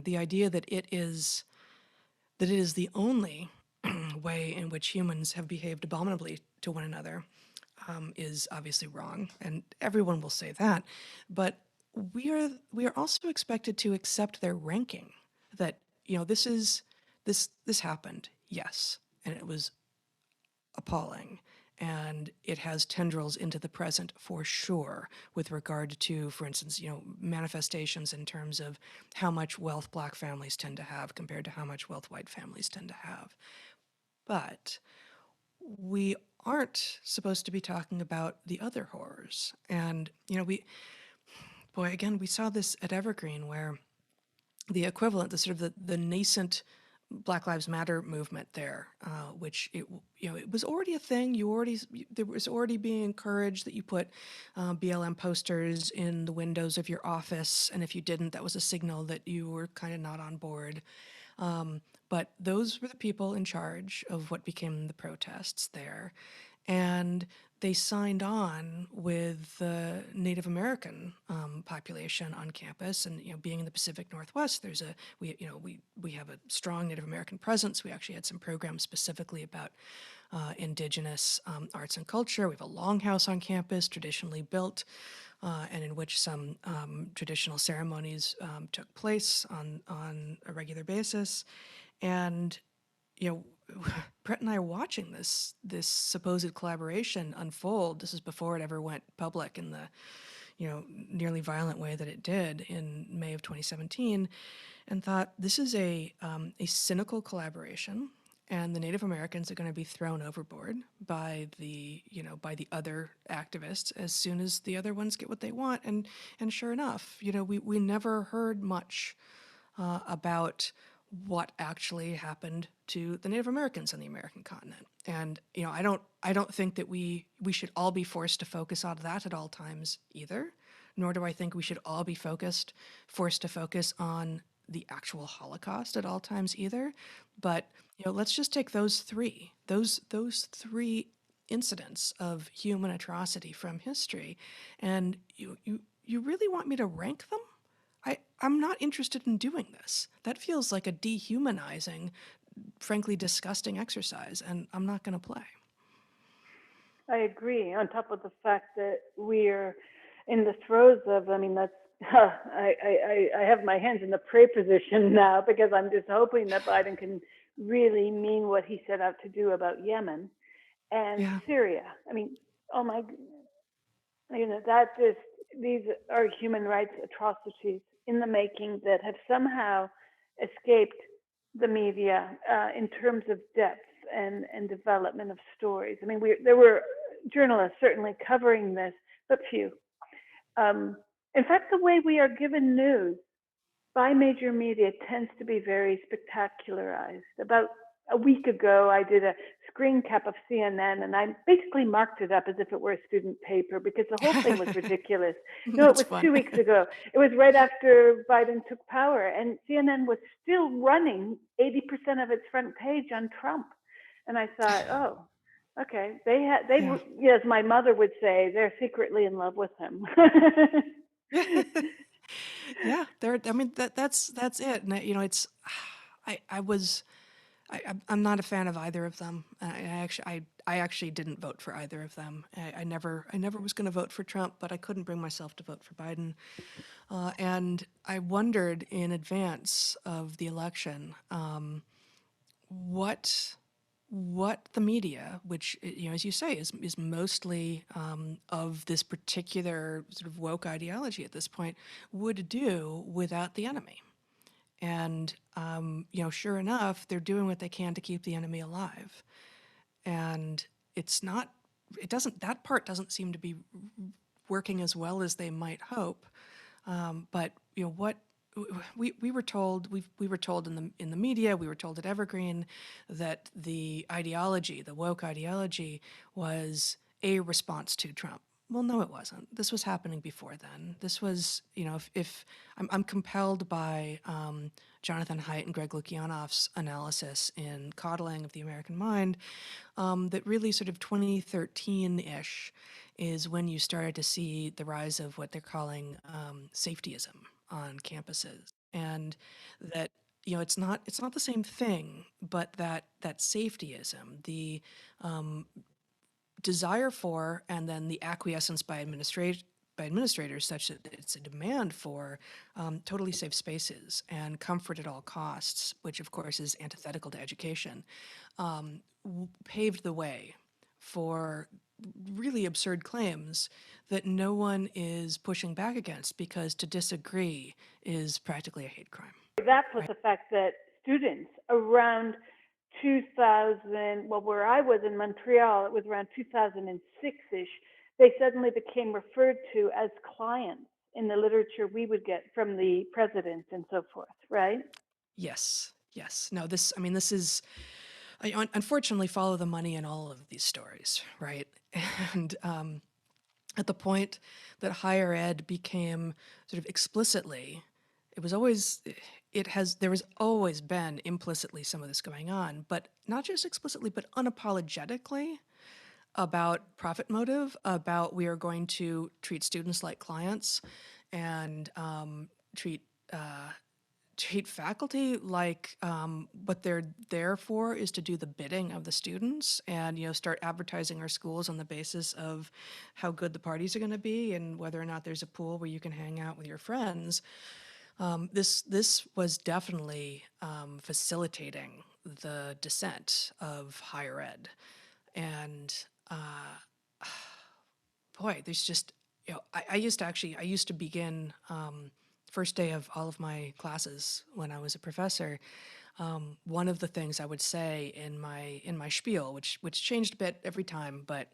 the idea that it is the only way in which humans have behaved abominably to one another, is obviously wrong, and everyone will say that. But we are also expected to accept their ranking. That this happened, yes, and it was appalling. And it has tendrils into the present for sure, with regard to, for instance, manifestations in terms of how much wealth Black families tend to have compared to how much wealth white families tend to have. But we aren't supposed to be talking about the other horrors. And, again, we saw this at Evergreen, where the equivalent, the sort of the nascent Black Lives Matter movement there, which it was already a thing. There was already being encouraged that you put BLM posters in the windows of your office, and if you didn't, that was a signal that you were kind of not on board. But those were the people in charge of what became the protests there. And they signed on with the Native American population on campus. And being in the Pacific Northwest, we have a strong Native American presence. We actually had some programs specifically about Indigenous arts and culture. We have a longhouse on campus, traditionally built, and in which some traditional ceremonies took place on a regular basis. And you know, Brett and I are watching this supposed collaboration unfold. This is before it ever went public in the nearly violent way that it did in May of 2017, and thought this is a cynical collaboration, and the Native Americans are going to be thrown overboard by the other activists as soon as the other ones get what they want. And sure enough, we never heard much about what actually happened to the Native Americans on the American continent. And I don't think that we should all be forced to focus on that at all times either. Nor do I think we should all be forced to focus on the actual Holocaust at all times either. But let's just take those three incidents of human atrocity from history, and you really want me to rank them? I'm not interested in doing this. That feels like a dehumanizing, frankly disgusting exercise, and I'm not going to play. I agree. On top of the fact that we're in the throes of, I mean, that's, I have my hands in the pray position now, because I'm just hoping that Biden can really mean what he set out to do about Yemen and Syria. I mean, oh my, these are human rights atrocities in the making that have somehow escaped the media in terms of depth and development of stories. I mean, there were journalists certainly covering this, but few. In fact, the way we are given news by major media tends to be very spectacularized. About a week ago, I did a screen cap of CNN, and I basically marked it up as if it were a student paper because the whole thing was ridiculous. No, it That's was fun. 2 weeks ago. It was right after Biden took power, and CNN was still running 80% of its front page on Trump. And I thought, oh, okay, Yeah. as my mother would say, they're secretly in love with him. Yeah, I mean that's it. And it's I was I'm not a fan of either of them. I actually didn't vote for either of them. I never was going to vote for Trump, but I couldn't bring myself to vote for Biden. And I wondered in advance of the election, what the media, which as you say, is mostly of this particular sort of woke ideology at this point, would do without the enemy. And sure enough, they're doing what they can to keep the enemy alive. And it's not, it doesn't, that part doesn't seem to be working as well as they might hope. But what we were told, we were told in the media, we were told at Evergreen that the ideology, the woke ideology, was a response to Trump. Well, no, it wasn't. This was happening before then. This was, if I'm compelled by Jonathan Haidt and Greg Lukianoff's analysis in Coddling of the American Mind, that really sort of 2013-ish is when you started to see the rise of what they're calling safetyism on campuses, and that it's not the same thing, but that safetyism, the desire for, and then the acquiescence by administrators, such that it's a demand for totally safe spaces and comfort at all costs, which of course is antithetical to education, paved the way for really absurd claims that no one is pushing back against, because to disagree is practically a hate crime. That plus Right. the fact that students around 2000, well, where I was in Montreal, it was around 2006-ish, they suddenly became referred to as clients in the literature we would get from the president and so forth, right? Yes, yes. No, this is, unfortunately, follow the money in all of these stories, right? And at the point that higher ed became sort of explicitly, there has always been implicitly some of this going on, but not just explicitly, but unapologetically about profit motive, about we are going to treat students like clients and treat faculty like what they're there for is to do the bidding of the students, and start advertising our schools on the basis of how good the parties are going to be and whether or not there's a pool where you can hang out with your friends. This was definitely facilitating the descent of higher ed. And boy, there's just, I used to begin first day of all of my classes when I was a professor. One of the things I would say in my spiel, which changed a bit every time, but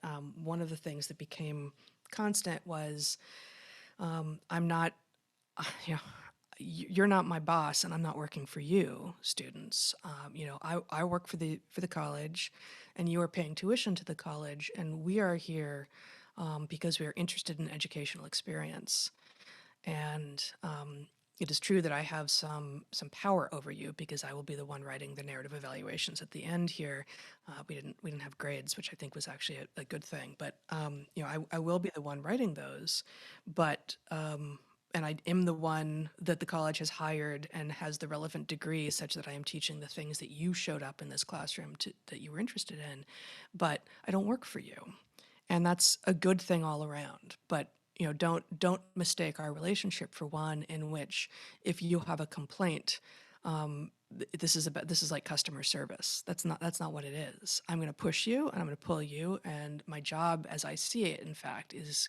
one of the things that became constant was, I'm not, you know, you're not my boss, and I'm not working for you, students. I work for the college, and you are paying tuition to the college, and we are here because we are interested in educational experience. And it is true that I have some power over you, because I will be the one writing the narrative evaluations at the end here. We didn't have grades, which I think was actually a good thing. But I will be the one writing those. But and I am the one that the college has hired and has the relevant degree, such that I am teaching the things that you showed up in this classroom that you were interested in. But I don't work for you, and that's a good thing all around. But don't mistake our relationship for one in which, if you have a complaint, this is like customer service. That's not what it is. I'm going to push you and I'm going to pull you, and my job, as I see it, in fact, is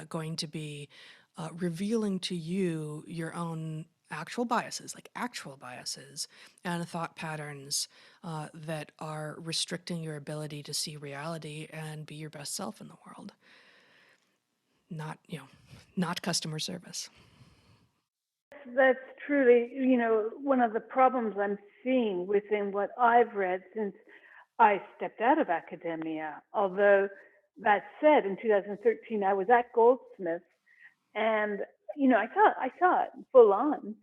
going to be revealing to you your own actual biases and thought patterns that are restricting your ability to see reality and be your best self in the world. Not, not customer service. That's truly, one of the problems I'm seeing within what I've read since I stepped out of academia. Although that said, in 2013, I was at Goldsmiths, and I saw it full on.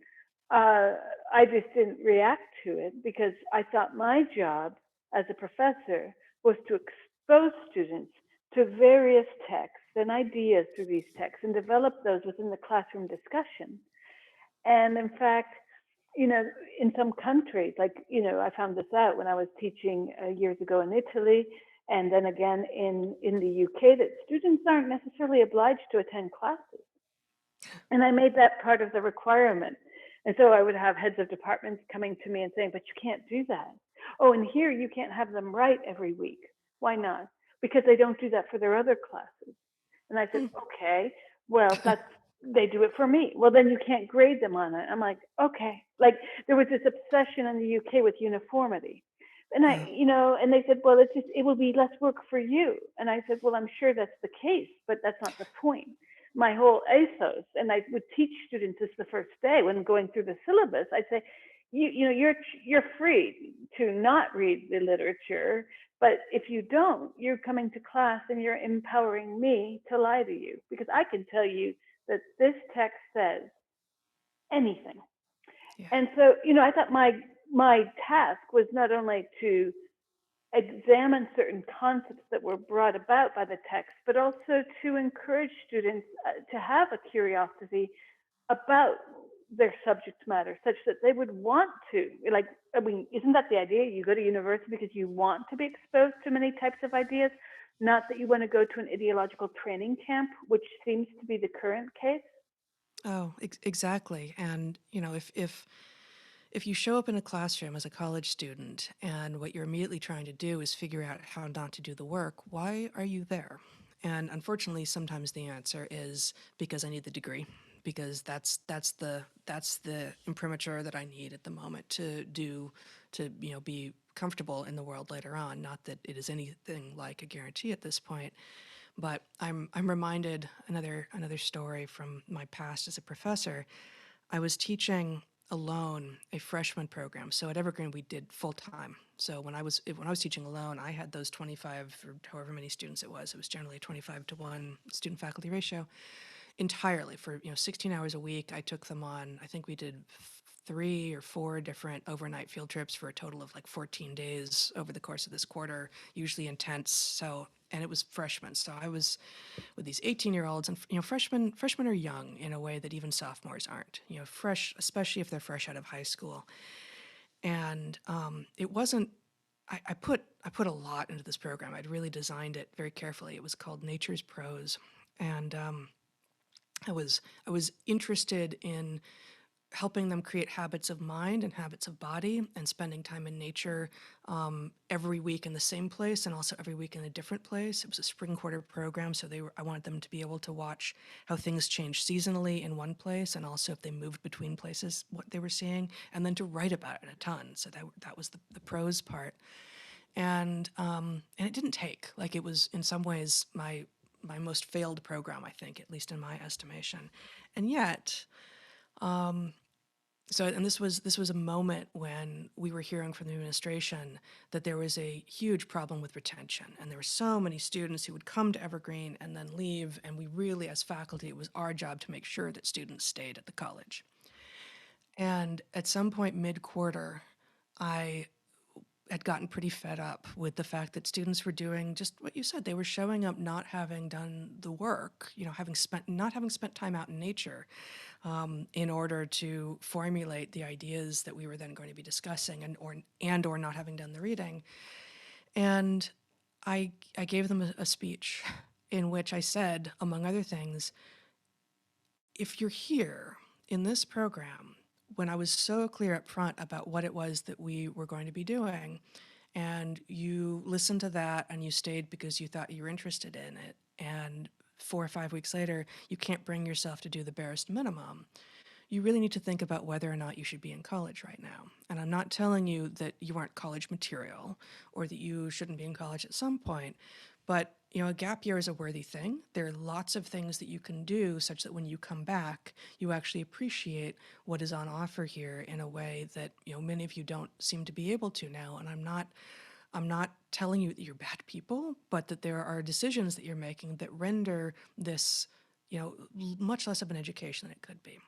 I just didn't react to it because I thought my job as a professor was to expose students to various texts and ideas through these texts and develop those within the classroom discussion. And in fact, you know, in some countries, like, I found this out when I was teaching years ago in Italy, and then again in the UK, that students aren't necessarily obliged to attend classes. And I made that part of the requirement. And so I would have heads of departments coming to me and saying, but you can't do that. Oh, and here you can't have them write every week. Why not? Because they don't do that for their other classes. And I said, Hmm. okay, well, if that's, they do it for me. Well, then you can't grade them on it. I'm like, okay. Like there was this obsession in the UK with uniformity. And Oh. and they said, well, it will be less work for you. And I said, well, I'm sure that's the case, but that's not the point. My whole ethos, and I would teach students this the first day when going through the syllabus. I'd say, you're free to not read the literature, but if you don't, you're coming to class and you're empowering me to lie to you because I can tell you that this text says anything. Yeah. And so, I thought my task was not only to examine certain concepts that were brought about by the text, but also to encourage students to have a curiosity about their subject matter such that they would want to, like, I mean, isn't that the idea? You go to university because you want to be exposed to many types of ideas, not that you want to go to an ideological training camp, which seems to be the current case. Oh, exactly. And if you show up in a classroom as a college student and what you're immediately trying to do is figure out how not to do the work, why are you there? And unfortunately, sometimes the answer is because I need the degree, because that's the imprimatur that I need at the moment to be comfortable in the world later on. Not that it is anything like a guarantee at this point, but I'm reminded another story from my past as a professor. I was teaching alone a freshman program. So at Evergreen we did full time. So when I was teaching alone, I had those 25 or however many students it was. It was generally a 25-to-1 student faculty ratio entirely for 16 hours a week. I took them on. I think we did 3 or 4 different overnight field trips for a total of like 14 days over the course of this quarter, usually intense. So and it was freshmen. So I was with these 18-year-olds, and freshmen are young in a way that even sophomores aren't. Fresh, especially if they're fresh out of high school. And it wasn't. I put a lot into this program. I'd really designed it very carefully. It was called Nature's Prose, and I was interested in helping them create habits of mind and habits of body and spending time in nature every week in the same place and also every week in a different place. It was a spring quarter program, so I wanted them to be able to watch how things changed seasonally in one place and also if they moved between places, what they were seeing, and then to write about it a ton. So that was the prose part. And it didn't take. Like it was in some ways my most failed program, I think, at least in my estimation. And yet, and this was a moment when we were hearing from the administration that there was a huge problem with retention, and there were so many students who would come to Evergreen and then leave, and we really, as faculty, it was our job to make sure that students stayed at the college. And at some point mid-quarter, I had gotten pretty fed up with the fact that students were doing just what you said. They were showing up not having done the work, not having spent time out in nature, in order to formulate the ideas that we were then going to be discussing, and or not having done the reading. And I gave them a speech in which I said, among other things, if you're here in this program, when I was so clear up front about what it was that we were going to be doing, and you listened to that and you stayed because you thought you were interested in it, and 4 or 5 weeks later, you can't bring yourself to do the barest minimum, you really need to think about whether or not you should be in college right now. And I'm not telling you that you aren't college material or that you shouldn't be in college at some point, but a gap year is a worthy thing. There are lots of things that you can do such that when you come back, you actually appreciate what is on offer here in a way that, many of you don't seem to be able to now. And I'm not telling you that you're bad people, but that there are decisions that you're making that render this, much less of an education than it could be.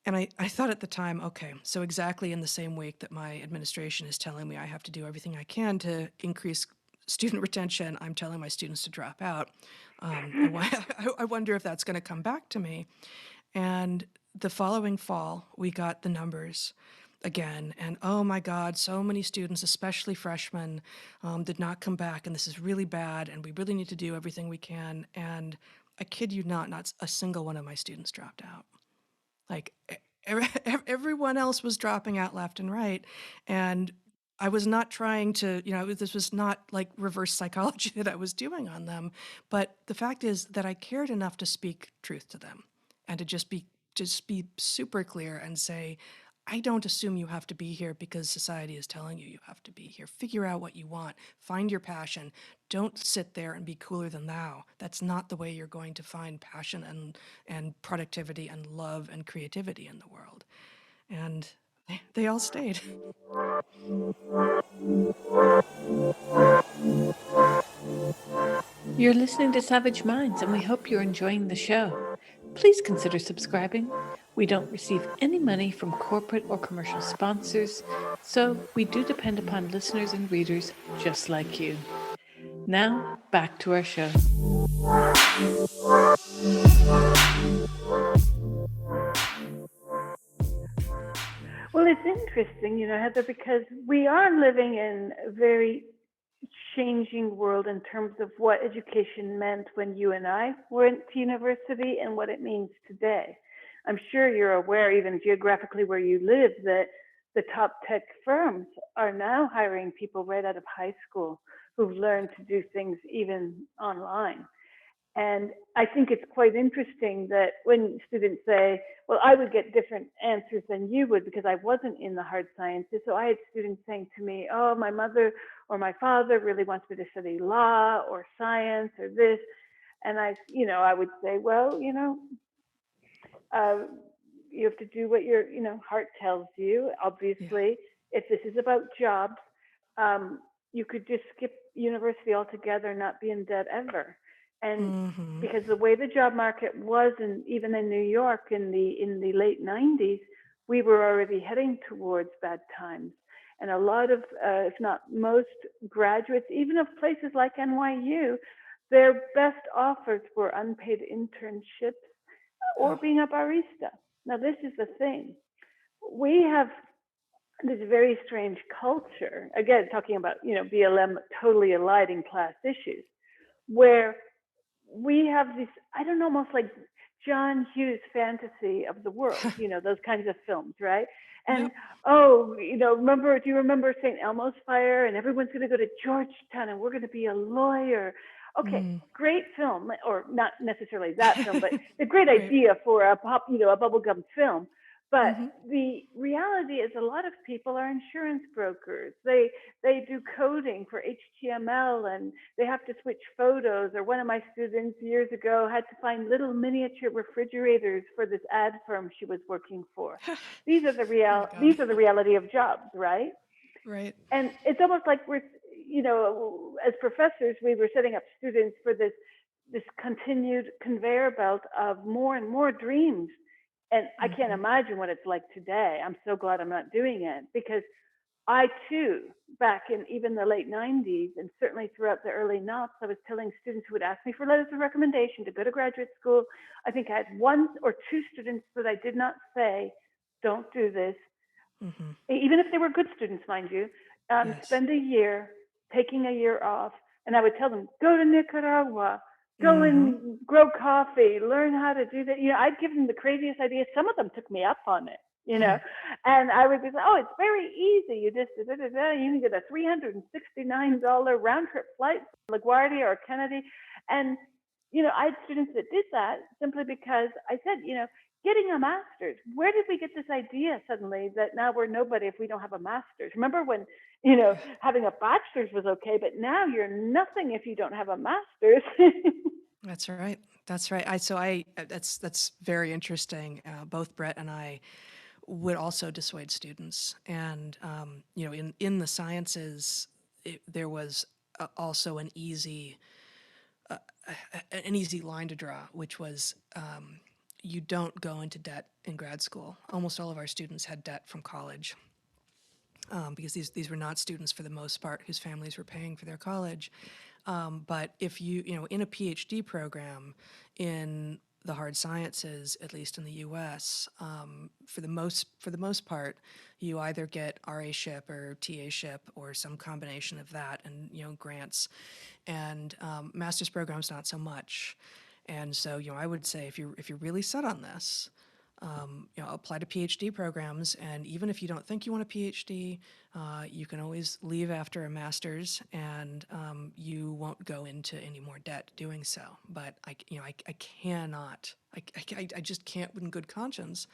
And I thought at the time, okay, so exactly in the same week that my administration is telling me I have to do everything I can to increase student retention, I'm telling my students to drop out. I wonder if that's going to come back to me. And the following fall, we got the numbers again. And oh my God, so many students, especially freshmen, did not come back. And this is really bad. And we really need to do everything we can. And I kid you not a single one of my students dropped out. Like everyone else was dropping out left and right. And I was not trying to, this was not like reverse psychology that I was doing on them. But the fact is that I cared enough to speak truth to them and to just be super clear and say, I don't assume you have to be here because society is telling you have to be here. Figure out what you want. Find your passion. Don't sit there and be cooler than thou. That's not the way you're going to find passion and productivity and love and creativity in the world. And they all stayed. You're listening to Savage Minds, and we hope you're enjoying the show. Please consider subscribing. We don't receive any money from corporate or commercial sponsors, so we do depend upon listeners and readers just like you. Now, back to our show. Well, it's interesting, Heather, because we are living in a very changing world in terms of what education meant when you and I went to university and what it means today. I'm sure you're aware, even geographically where you live, that the top tech firms are now hiring people right out of high school who've learned to do things even online. And I think it's quite interesting that when students say, well, I would get different answers than you would because I wasn't in the hard sciences. So I had students saying to me, oh, my mother or my father really wants me to study law or science or this. And I would say, well, you have to do what your, heart tells you. Obviously, if this is about jobs, you could just skip university altogether and not be in debt ever. And because the way the job market was, and even in New York in the late 90s, we were already heading towards bad times. And a lot of, if not most graduates, even of places like NYU, their best offers were unpaid internships or being a barista. Now, this is the thing. We have this very strange culture, again, talking about, BLM totally eliding class issues, where we have this, I don't know, almost like John Hughes fantasy of the world, those kinds of films, right? And, do you remember St. Elmo's fire? And everyone's going to go to Georgetown and we're going to be a lawyer. Okay, great film, or not necessarily that film, but a great idea for a bubblegum film. But the reality is a lot of people are insurance brokers. They do coding for HTML and they have to switch photos. Or one of my students years ago had to find little miniature refrigerators for this ad firm she was working for. These are the reality of jobs, right? Right. And it's almost like we're, as professors, we were setting up students for this continued conveyor belt of more and more dreams. And I can't imagine what it's like today. I'm so glad I'm not doing it, because I too, back in even the late 90s and certainly throughout the early noughts, I was telling students who would ask me for letters of recommendation to go to graduate school. I think I had one or two students that I did not say, don't do this, even if they were good students, mind you. Spend a year, taking a year off, and I would tell them, go to Nicaragua, go and grow coffee, learn how to do that. I'd give them the craziest ideas. Some of them took me up on it, and I would be like, oh, it's very easy. You just, you can get a $369 round trip flight to LaGuardia or Kennedy. And, I had students that did that simply because I said, getting a master's. Where did we get this idea suddenly that now we're nobody if we don't have a master's? Remember when, Yeah. having a bachelor's was okay, but now you're nothing if you don't have a master's. That's right. That's right. That's very interesting. Both Brett and I would also dissuade students, and in the sciences, there was also an easy line to draw, which was you don't go into debt in grad school. Almost all of our students had debt from college. Because these were not students for the most part whose families were paying for their college. But if in a PhD program in the hard sciences, at least in the U.S., for the most part, you either get RA-ship or TA-ship or some combination of that, and grants, and master's programs not so much. And so I would say if you're really set on this, apply to PhD programs, and even if you don't think you want a PhD, you can always leave after a master's, and you won't go into any more debt doing so. But I just can't, in good conscience,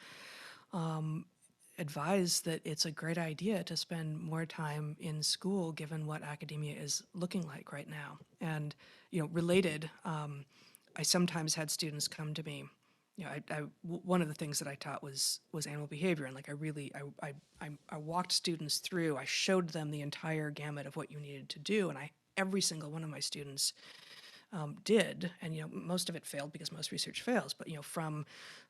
advise that it's a great idea to spend more time in school, given what academia is looking like right now. And related, I sometimes had students come to me. One of the things that I taught was animal behavior, and I walked students through. I showed them the entire gamut of what you needed to do, and every single one of my students did, and most of it failed because most research fails. But from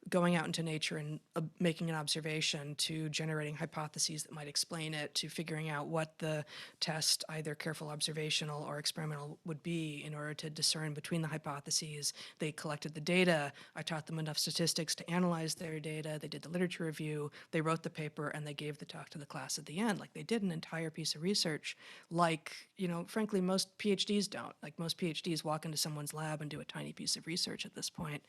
going out into nature and making an observation to generating hypotheses that might explain it to figuring out what the test, either careful observational or experimental, would be in order to discern between the hypotheses. They collected the data. I taught them enough statistics to analyze their data. They did the literature review. They wrote the paper, and they gave the talk to the class at the end. Like, they did an entire piece of research, like frankly most PhDs don't. Like, most PhDs walk into someone's lab and do a tiny piece of research at this point.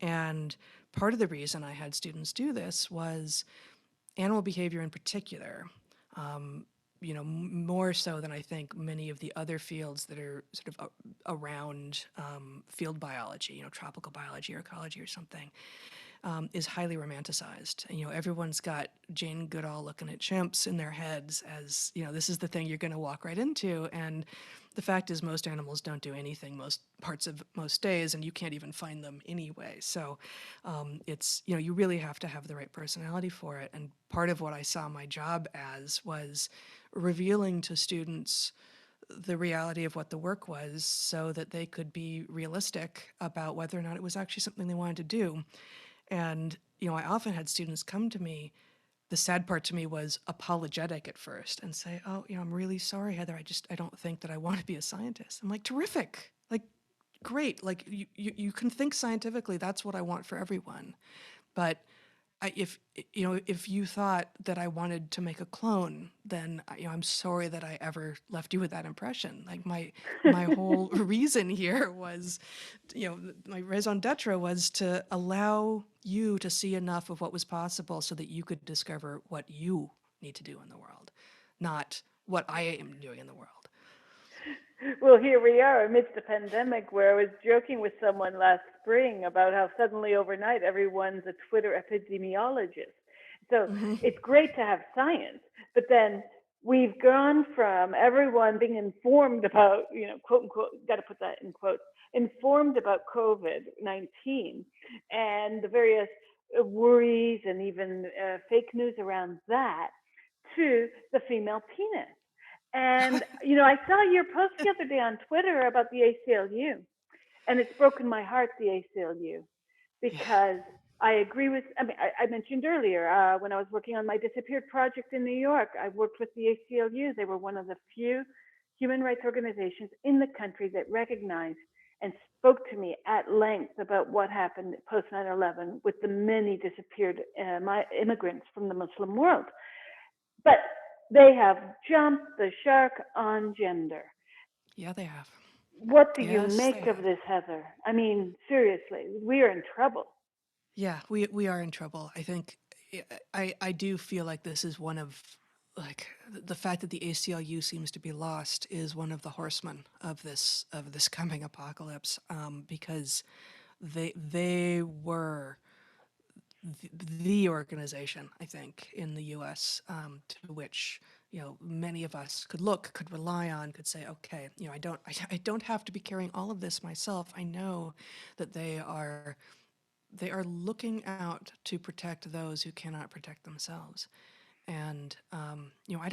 And part of the reason I had students do this was animal behavior in particular, more so than I think many of the other fields that are sort of around field biology, tropical biology or ecology or something, is highly romanticized. And, everyone's got Jane Goodall looking at chimps in their heads as, this is the thing you're going to walk right into. And the fact is, most animals don't do anything most parts of most days, and you can't even find them anyway. So it's, you really have to have the right personality for it. And part of what I saw my job as was revealing to students the reality of what the work was so that they could be realistic about whether or not it was actually something they wanted to do. And, I often had students come to me. The sad part to me was apologetic at first and say, "Oh, I'm really sorry, Heather. I don't think that I want to be a scientist." I'm like, "Terrific. Like, great. Like, you can think scientifically. That's what I want for everyone. But if you thought that I wanted to make a clone, then I'm sorry that I ever left you with that impression. Like, my whole reason here was, my raison d'etre was to allow you to see enough of what was possible so that you could discover what you need to do in the world, not what I am doing in the world." Well, here we are amidst a pandemic where I was joking with someone last spring about how suddenly overnight everyone's a Twitter epidemiologist. So Hmm. it's great to have science, but then we've gone from everyone being informed about, quote unquote, got to put that in quotes, informed about COVID-19 and the various worries and even fake news around that, to the female penis. And, I saw your post the other day on Twitter about the ACLU, and it's broken my heart, the ACLU, Yeah. because I agree with, I mentioned earlier, when I was working on my disappeared project in New York, I worked with the ACLU. They were one of the few human rights organizations in the country that recognized and spoke to me at length about what happened post 9/11 with the many disappeared immigrants from the Muslim world. But they have jumped the shark on gender. Yeah, they have. What do you Yes, they make of have. this, Heather? I mean, seriously, we are in trouble. Yeah, we are in trouble. I think I do feel like this is one of, like, the fact that the ACLU seems to be lost is one of the horsemen of this coming apocalypse, because they were the organization, I think, in the U.S. To which many of us could rely on, could say, okay, I don't have to be carrying all of this myself. I know that they are looking out to protect those who cannot protect themselves. And I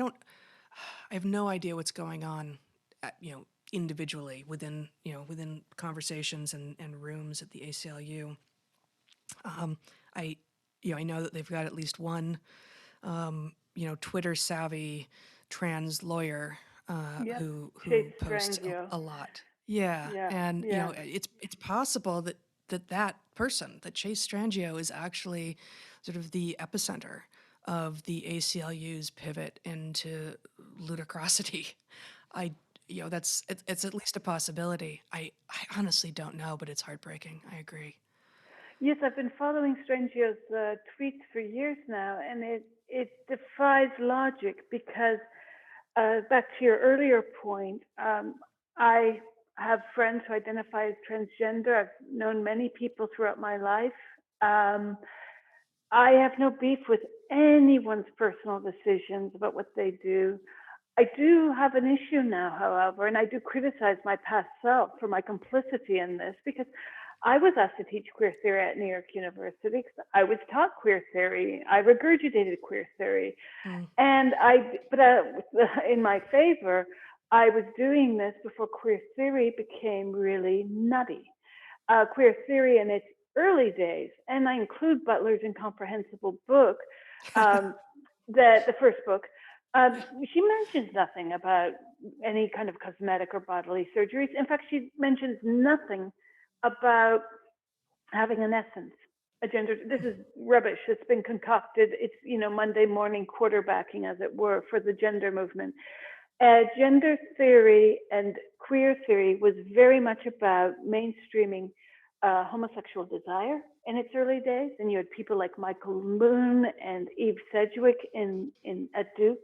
have no idea what's going on, individually within conversations and rooms at the ACLU. I I know that they've got at least one Twitter savvy trans lawyer Yep. Chase who posts Strangio. a lot. Yeah, Yeah, and yeah. it's possible that person, that Chase Strangio, is actually sort of the epicenter of the ACLU's pivot into ludicrosity. I it's at least a possibility. I honestly don't know, but it's heartbreaking. I agree. Yes, I've been following Strangio's tweets for years now, and it defies logic because back to your earlier point, I have friends who identify as transgender. I've known many people throughout my life. Um, I have no beef with anyone's personal decisions about what they do. I do have an issue now, however, and I do criticize my past self for my complicity in this because I was asked to teach queer theory at New York University. I was taught queer theory. I regurgitated queer theory. Mm. And but in my favor, I was doing this before queer theory became really nutty. Queer theory in its early days, and I include Butler's incomprehensible book, um, the first book. She mentions nothing about any kind of cosmetic or bodily surgeries. In fact, she mentions nothing about having an essence, a gender. This is rubbish. It's been concocted. It's Monday morning quarterbacking, as it were, for the gender movement. Gender theory and queer theory was very much about mainstreaming homosexual desire in its early days, and you had people like Michael Moon and Eve Sedgwick at Duke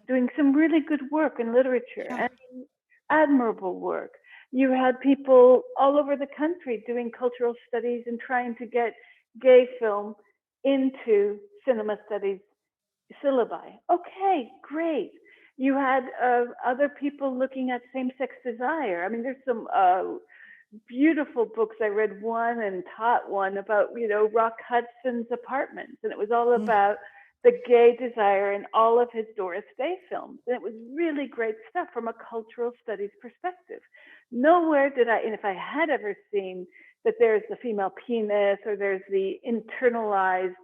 doing some really good work in literature Yeah. and admirable work. You had people all over the country doing cultural studies and trying to get gay film into cinema studies syllabi. Okay, great. You had other people looking at same-sex desire. I mean, there's some beautiful books. I read one and taught one about, Rock Hudson's Apartments, and it was all Mm. about the gay desire in all of his Doris Day films. And it was really great stuff from a cultural studies perspective. Nowhere did I, and if I had ever seen that there's the female penis or there's the internalized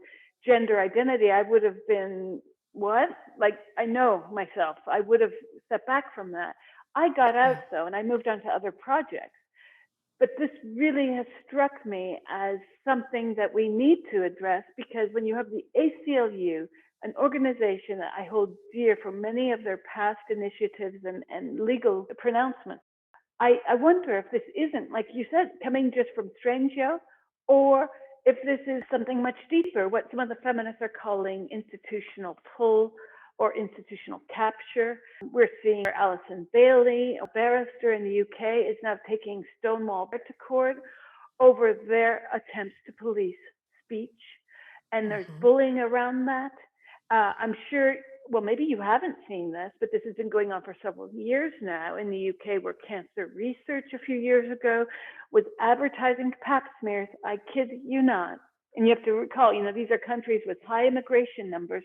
gender identity, I would have been, what? Like, I know myself. I would have stepped back from that. I got out Yeah. though, and I moved on to other projects. But this really has struck me as something that we need to address because when you have the ACLU, an organization that I hold dear for many of their past initiatives and legal pronouncements, I wonder if this isn't, like you said, coming just from Strangio, or if this is something much deeper, what some of the feminists are calling institutional pull or institutional capture. We're seeing Alison Bailey, a barrister in the UK, is now taking Stonewall to court over their attempts to police speech. And there's Hmm. bullying around that. I'm sure, well, maybe you haven't seen this, but this has been going on for several years now in the UK, where Cancer Research a few years ago was advertising pap smears. I kid you not. And you have to recall, these are countries with high immigration numbers,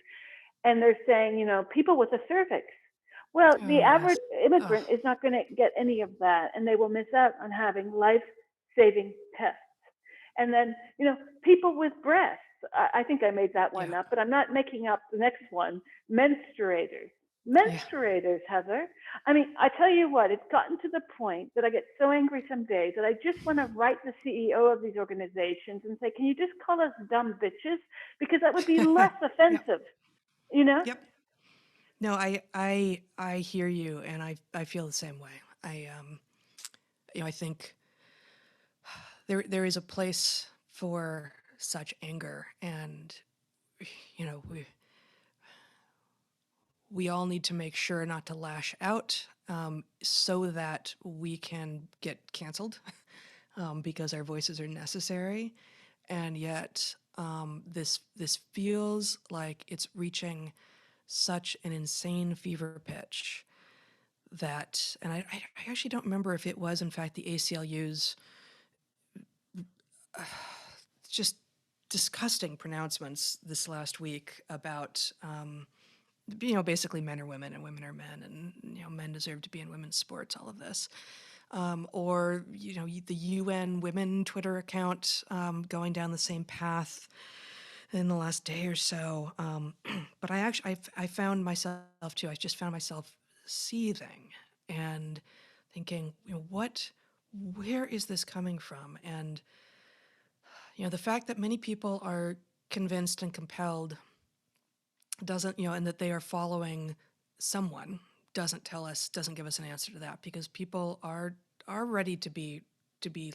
and they're saying, people with a cervix. Well, the Oh yes. average Oh, immigrant is not going to get any of that, and they will miss out on having life-saving tests. And then, people with breasts. I think I made that one yeah. up, but I'm not making up the next one. Menstruators. Yeah. Menstruators, Heather. I mean, I tell you what, it's gotten to the point that I get so angry some days that I just want to write the CEO of these organizations and say, can you just call us dumb bitches? Because that would be less Yep. offensive, you know? Yep. No, I hear you, and I feel the same way. I think there is a place for such anger, and you know, we all need to make sure not to lash out, so that we can get canceled, because our voices are necessary. And yet, this feels like it's reaching such an insane fever pitch that, and I actually don't remember if it was in fact the ACLU's just disgusting pronouncements this last week about basically men are women and women are men, and men deserve to be in women's sports, all of this. Or the UN Women Twitter account going down the same path in the last day or so. But I found myself too. I just found myself seething and thinking, where is this coming from? And the fact that many people are convinced and compelled doesn't, and that they are following someone doesn't give us an answer to that, because people are ready to be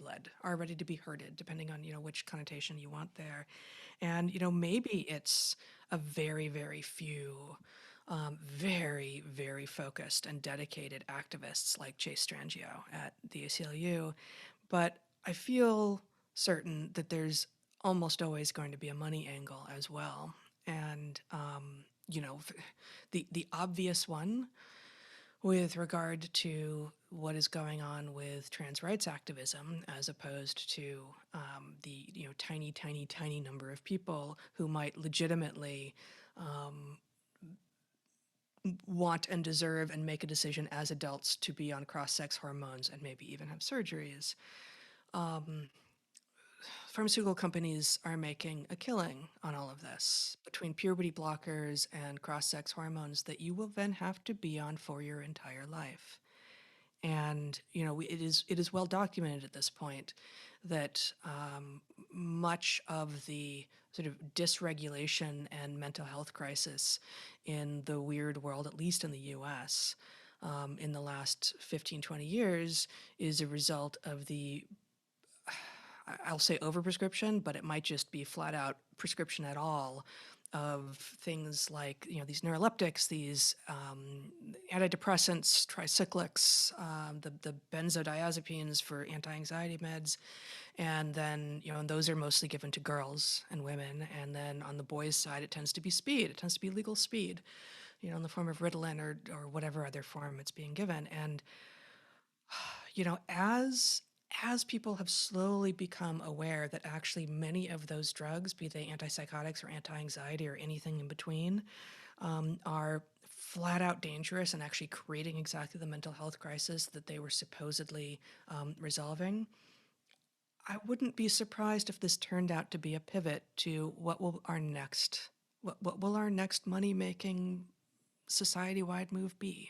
led, are ready to be herded, depending on which connotation you want there. And maybe it's a very, very few very, very focused and dedicated activists like Chase Strangio at the ACLU, but I feel certain that there's almost always going to be a money angle as well. And the obvious one with regard to what is going on with trans rights activism, as opposed to the tiny, tiny, tiny number of people who might legitimately want and deserve and make a decision as adults to be on cross-sex hormones and maybe even have surgeries. Pharmaceutical companies are making a killing on all of this, between puberty blockers and cross-sex hormones that you will then have to be on for your entire life. And it is well documented at this point that much of the sort of dysregulation and mental health crisis in the weird world, at least in the US, in the last 15, 20 years, is a result of the, I'll say overprescription, but it might just be flat out prescription at all, of things like these neuroleptics, these antidepressants, tricyclics, the benzodiazepines for anti-anxiety meds, and then and those are mostly given to girls and women. And then on the boys' side, it tends to be speed. It tends to be legal speed, in the form of Ritalin or whatever other form it's being given. And as people have slowly become aware that actually many of those drugs, be they antipsychotics or anti-anxiety or anything in between, are flat out dangerous and actually creating exactly the mental health crisis that they were supposedly resolving, I wouldn't be surprised if this turned out to be a pivot to what will our next money-making society-wide move be.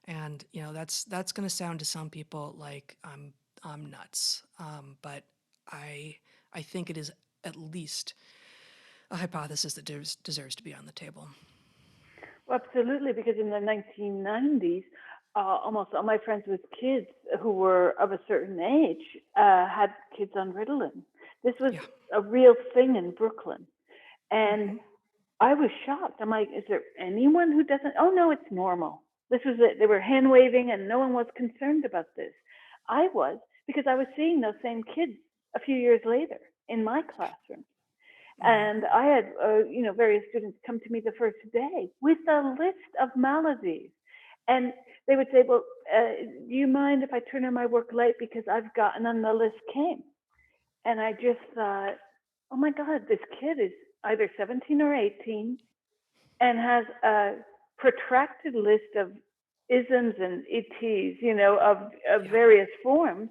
And that's going to sound to some people like I'm nuts, but I think it is at least a hypothesis that deserves to be on the table. Well, absolutely, because in the 1990s, almost all my friends with kids who were of a certain age had kids on Ritalin. This was a real thing in Brooklyn. And I was shocked. I'm like, is there anyone who doesn't? Oh, no, it's normal. This was it. They were hand waving and no one was concerned about this. I was, because I was seeing those same kids a few years later in my classroom. And I had, various students come to me the first day with a list of maladies. And they would say, well, do you mind if I turn in my work late because I've gotten on the list came? And I just thought, oh my God, this kid is either 17 or 18 and has a protracted list of isms and ETs, of various forms.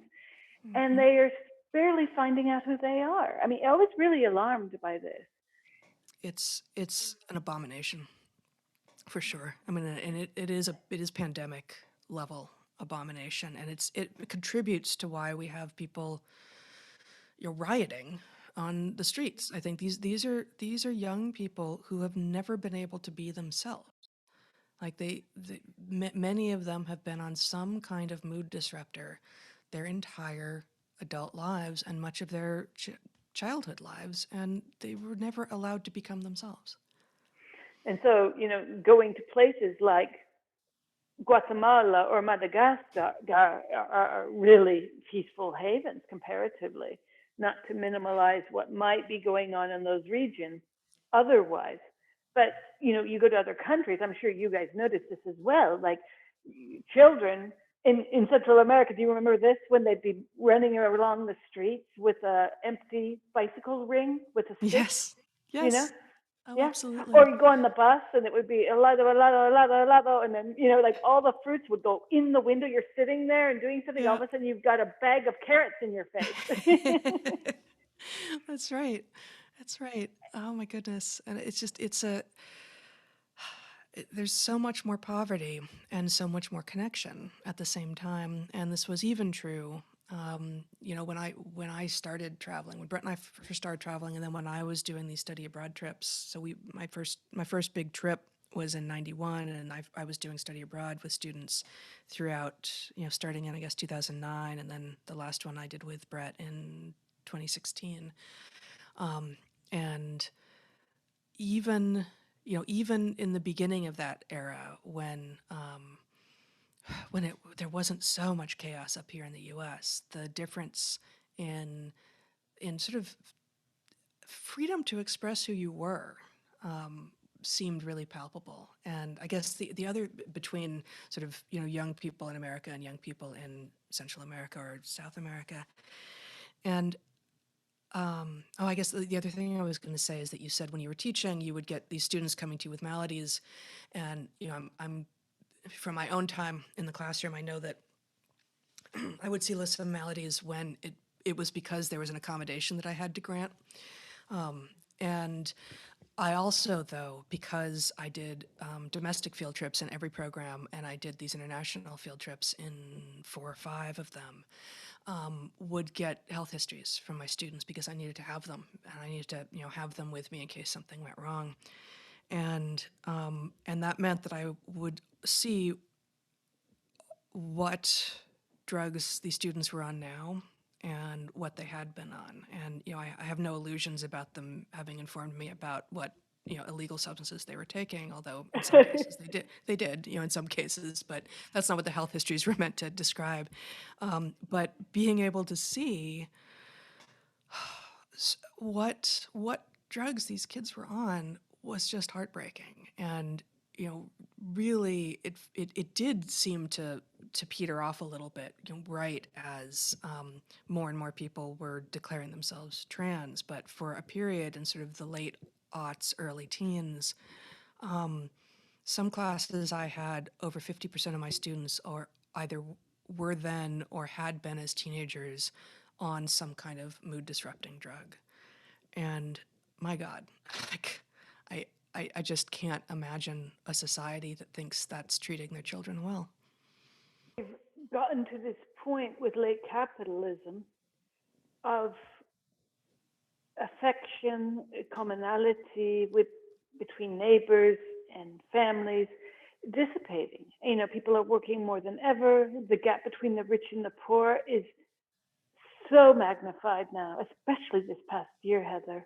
And they are barely finding out who they are. I mean, I was really alarmed by this. It's an abomination, for sure. I mean, and it is pandemic level abomination, and it contributes to why we have people rioting on the streets. I think these are young people who have never been able to be themselves. Like many of them have been on some kind of mood disruptor their entire adult lives and much of their childhood lives, and they were never allowed to become themselves. And so, going to places like Guatemala or Madagascar are really peaceful havens comparatively. not to minimize what might be going on in those regions otherwise. But, you go to other countries, I'm sure you guys notice this as well. Like children in Central America, do you remember this when they'd be running along the streets with a empty bicycle ring with a stick, Yes. you know? Yes. Oh, Yeah. Or absolutely. you go on the bus and it would be helado, helado, helado, helado, and then, like all the fruits would go in the window. You're sitting there and doing something, all Yeah. of a sudden you've got a bag of carrots in your face. That's right. That's right. Oh my goodness. And it's just, there's so much more poverty and so much more connection at the same time. And this was even true, when I started traveling, when Brett and I first started traveling, and then when I was doing these study abroad trips. So my first big trip was in '91, and I was doing study abroad with students throughout, starting in, I guess, 2009, and then the last one I did with Brett in 2016. And even in the beginning of that era, when there wasn't so much chaos up here in the U.S., the difference in sort of freedom to express who you were seemed really palpable. And I guess the other between sort of young people in America and young people in Central America or South America, and I guess the other thing I was going to say is that you said when you were teaching, you would get these students coming to you with maladies, and I'm from my own time in the classroom, I know that I would see lists of maladies when it was because there was an accommodation that I had to grant. And I also, though, because I did domestic field trips in every program, and I did these international field trips in 4 or 5 of them, would get health histories from my students because I needed to have them, and I needed to, have them with me in case something went wrong. And that meant that I would see what drugs these students were on now and what they had been on. And I have no illusions about them having informed me about what illegal substances they were taking, although in some cases they did in some cases, but that's not what the health histories were meant to describe. But being able to see what drugs these kids were on was just heartbreaking. And really it did seem to peter off a little bit, right as more and more people were declaring themselves trans. But for a period in sort of the late aughts, early teens, some classes I had over 50% of my students are either were then or had been as teenagers on some kind of mood disrupting drug. And my God, like I just can't imagine a society that thinks that's treating their children well. Gotten to this point with late capitalism of affection, commonality between neighbors and families dissipating. People are working more than ever. The gap between the rich and the poor is so magnified now, especially this past year, Heather.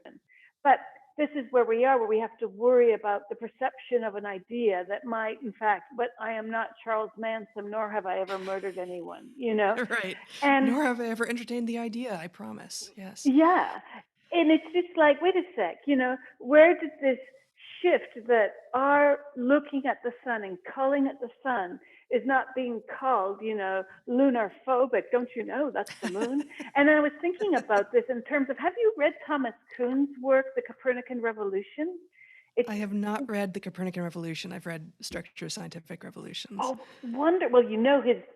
But this is where we are, where we have to worry about the perception of an idea that might, in fact, but I am not Charles Manson, nor have I ever murdered anyone, Right. And Nor have I ever entertained the idea, I promise. Yes. yeah. And it's just like, wait a sec, where did this shift that our looking at the sun and calling it the sun is not being called, lunar phobic? Don't you know that's the moon? And I was thinking about this in terms of, have you read Thomas Kuhn's work, The Copernican Revolution? It's I have not read The Copernican Revolution. I've read Structure of Scientific Revolutions. Oh, well,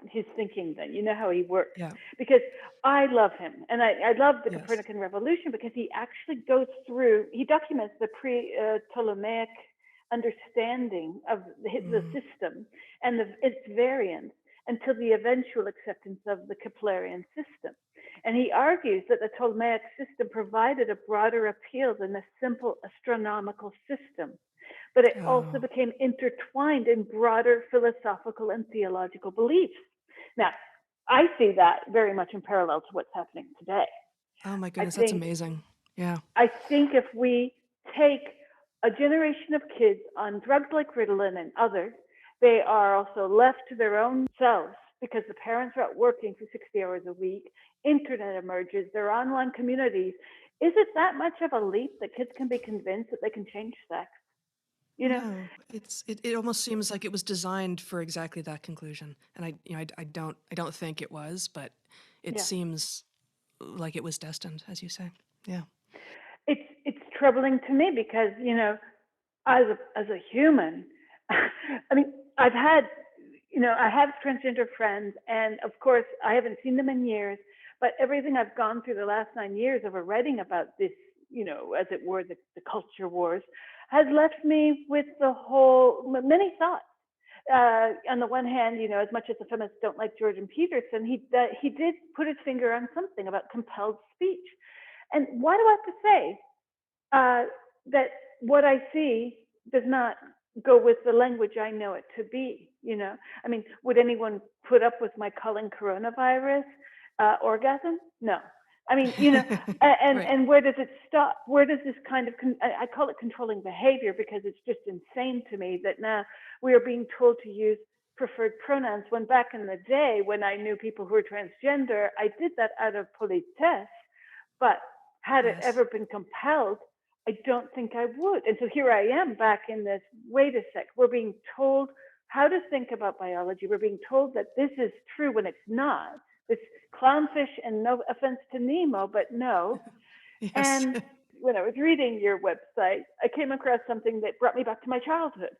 his thinking then. You know how he works. Yeah. Because I love him. And I love the Yes. Copernican Revolution because he actually goes through, he documents the pre-Ptolemaic understanding of the system and its variants until the eventual acceptance of the Keplerian system. And he argues that the Ptolemaic system provided a broader appeal than a simple astronomical system, but it also Oh. became intertwined in broader philosophical and theological beliefs. Now, I see that very much in parallel to what's happening today. Oh my I goodness, that's think amazing. Yeah. I think if we take a generation of kids on drugs like Ritalin and others, they are also left to their own selves because the parents are out working for 60 hours a week, internet emerges, there are online communities. Is it that much of a leap that kids can be convinced that they can change sex? You know, No, it almost seems like it was designed for exactly that conclusion. And I don't think it was, but it yeah. seems like it was destined, as you say. Yeah. It's troubling to me because, as a human, I mean, I've had, I have transgender friends, and of course, I haven't seen them in years. But everything I've gone through the last 9 years of writing about this, as it were, the culture wars, has left me with many thoughts. On the one hand, as much as the feminists don't like Jordan Peterson, he did put his finger on something about compelled speech. And why do I have to say that what I see does not go with the language I know it to be? I mean, would anyone put up with my calling coronavirus orgasm? No. I mean, Right. and where does it stop? Where does this kind of I call it controlling behavior, because it's just insane to me that now we are being told to use preferred pronouns, when back in the day when I knew people who were transgender, I did that out of politesse. But had it Yes. ever been compelled, I don't think I would. And so here I am back in this, wait a sec, we're being told how to think about biology. We're being told that this is true when it's not. This clownfish, and no offense to Nemo, but no. Yes. And when I was reading your website, I came across something that brought me back to my childhood.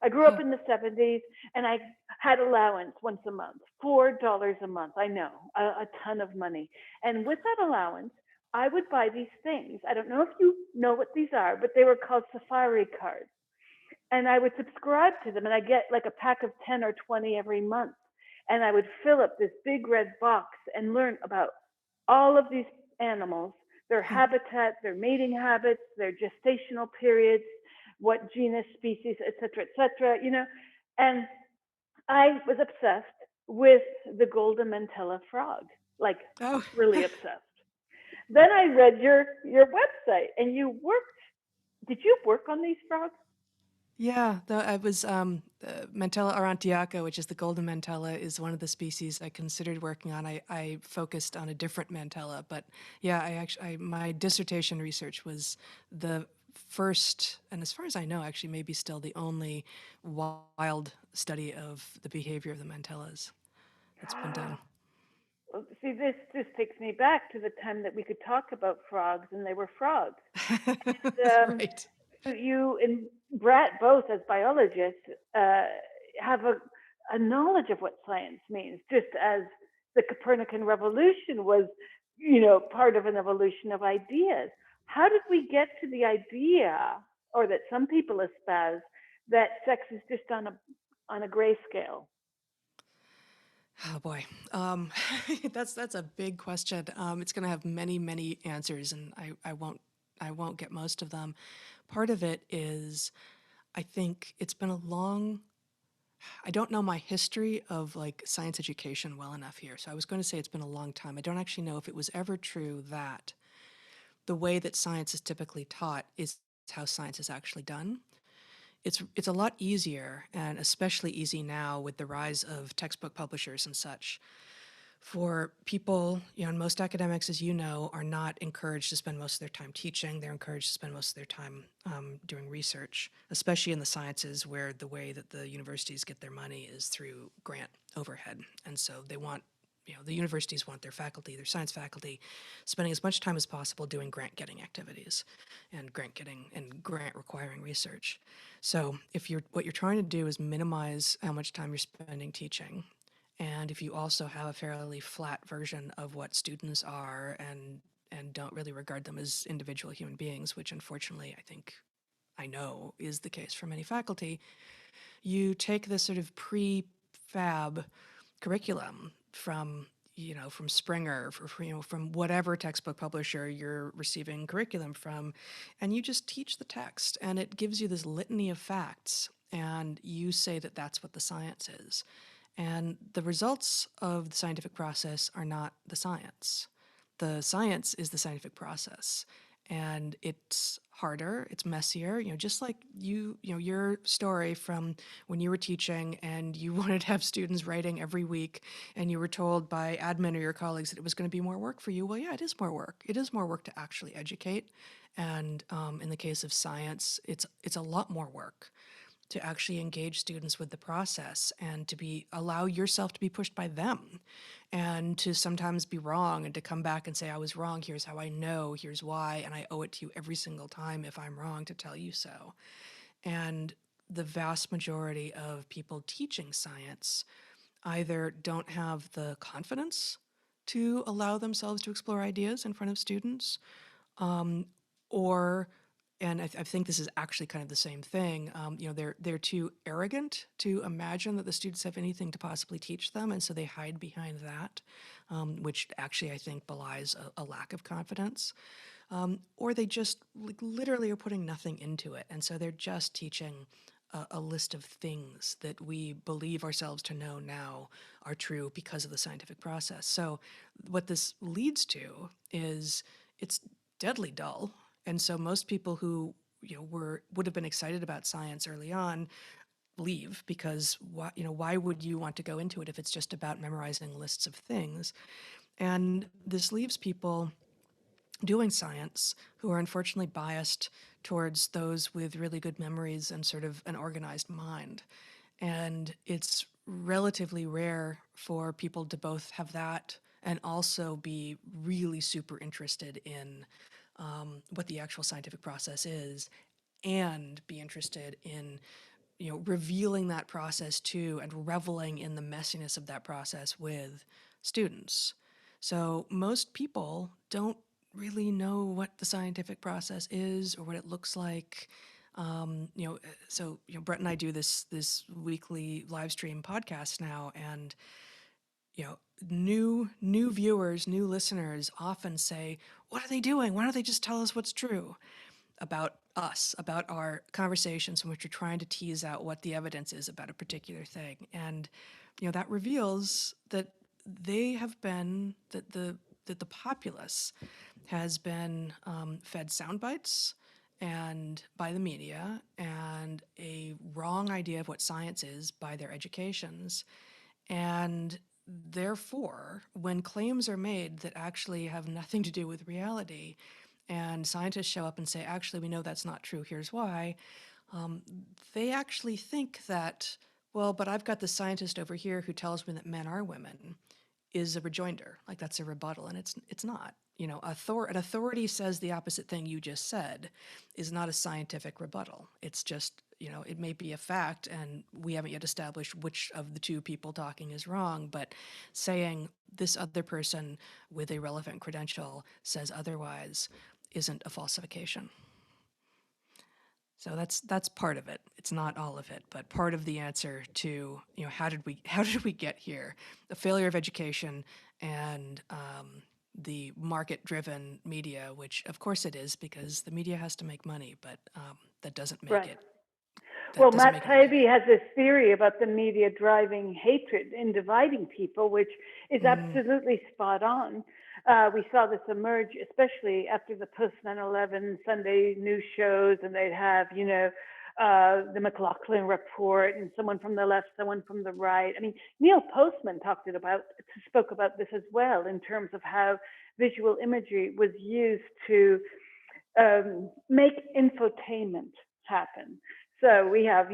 I grew up Oh, in the 70s, and I had allowance once a month, $4 a month. I know, a ton of money. And with that allowance, I would buy these things. I don't know if you know what these are, but they were called Safari cards. And I would subscribe to them, and I get like a pack of 10 or 20 every month. And I would fill up this big red box and learn about all of these animals, their hmm. habitat, their mating habits, their gestational periods, what genus, species, et cetera, And I was obsessed with the golden mantella frog, like Oh, really obsessed. Then I read your website, and you worked. Did you work on these frogs? yeah. I was Mantella aurantiaca, which is the golden mantella, is one of the species I considered working on. I focused on a different mantella, but yeah, my dissertation research was the first, and as far as I know, actually maybe still the only wild study of the behavior of the mantellas that's been done. Well, see, this just takes me back to the time that we could talk about frogs, and they were frogs. And Right. you and Brett, both as biologists, uh, have a knowledge of what science means, just as the Copernican revolution was, part of an evolution of ideas. How did we get to the idea, or that some people espouse, that sex is just on a grayscale? Oh boy, that's a big question. It's going to have many answers, and I won't get most of them. Part of it is I think it's been a long. I don't know my history of like science education well enough here, so I was going to say it's been a long time. I don't actually know if it was ever true that the way that science is typically taught is how science is actually done. It's a lot easier, and especially easy now with the rise of textbook publishers and such, for people, and most academics, as you know, are not encouraged to spend most of their time teaching. They're encouraged to spend most of their time doing research, especially in the sciences where the way that the universities get their money is through grant overhead. And so they want, the universities want their faculty, their science faculty, spending as much time as possible doing grant getting activities and grant getting and grant requiring research. So if what you're trying to do is minimize how much time you're spending teaching, and if you also have a fairly flat version of what students are and don't really regard them as individual human beings, which unfortunately I know is the case for many faculty, you take this sort of prefab curriculum from from Springer, from whatever textbook publisher you're receiving curriculum from, and you just teach the text, and it gives you this litany of facts, and you say that that's what the science is. And the results of the scientific process are not the science. The science is the scientific process. And it's harder, it's messier, just like your story from when you were teaching and you wanted to have students writing every week and you were told by admin or your colleagues that it was going to be more work for you. Well, yeah, it is more work. It is more work to actually educate. And in the case of science, it's a lot more work to actually engage students with the process and to allow yourself to be pushed by them and to sometimes be wrong and to come back and say, I was wrong, here's how I know, here's why, and I owe it to you every single time if I'm wrong to tell you so. And the vast majority of people teaching science either don't have the confidence to allow themselves to explore ideas in front of students, um, or and I think this is actually kind of the same thing. They're too arrogant to imagine that the students have anything to possibly teach them, and so they hide behind that, which actually I think belies a lack of confidence. Or they just literally are putting nothing into it, and so they're just teaching a list of things that we believe ourselves to know now are true because of the scientific process. So what this leads to is it's deadly dull. And so most people who would have been excited about science early on leave because why would you want to go into it if it's just about memorizing lists of things? And this leaves people doing science who are unfortunately biased towards those with really good memories and sort of an organized mind. And it's relatively rare for people to both have that and also be really super interested in what the actual scientific process is and be interested in revealing that process to and reveling in the messiness of that process with students. So most people don't really know what the scientific process is or what it looks like. Brett and I do this weekly live stream podcast now, and new viewers, new listeners often say, "What are they doing? Why don't they just tell us what's true about us, about our conversations in which we're trying to tease out what the evidence is about a particular thing?" And that reveals that they have been that the populace has been fed sound bites and by the media and a wrong idea of what science is by their educations. And therefore, when claims are made that actually have nothing to do with reality, and scientists show up and say, actually, we know that's not true, here's why, um, they actually think that, well, but I've got the scientist over here who tells me that men are women, is a rejoinder, like that's a rebuttal, and it's not. An authority says the opposite thing you just said is not a scientific rebuttal. It's just, it may be a fact, and we haven't yet established which of the two people talking is wrong, but saying this other person with a relevant credential says otherwise isn't a falsification. So that's part of it. It's not all of it, but part of the answer to how did we get here? The failure of education and the market-driven media, which of course it is because the media has to make money, but that doesn't make Right. it Well, that doesn't Matt make it Taibbi okay. has this theory about the media driving hatred and dividing people, which is Mm, absolutely spot on. We saw this emerge, especially after the post 9/11 Sunday news shows, and they'd have, the McLaughlin report, and someone from the left, someone from the right. I mean, Neil Postman spoke about this as well in terms of how visual imagery was used to make infotainment happen. So we have,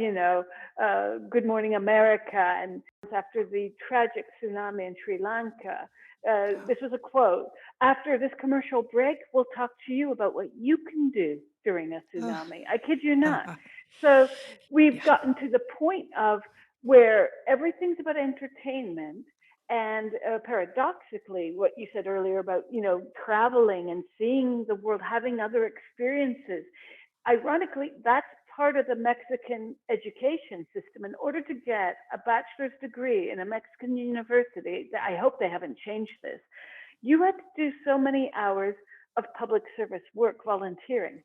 Good Morning America, and after the tragic tsunami in Sri Lanka, this was a quote: "After this commercial break, we'll talk to you about what you can do during a uh, tsunami." I kid you not. uh, So we've yeah. gotten to the point of where everything's about entertainment, and paradoxically, what you said earlier about, traveling and seeing the world, having other experiences, ironically, that's part of the Mexican education system. In order to get a bachelor's degree in a Mexican university, I hope they haven't changed this, you had to do so many hours of public service work volunteering.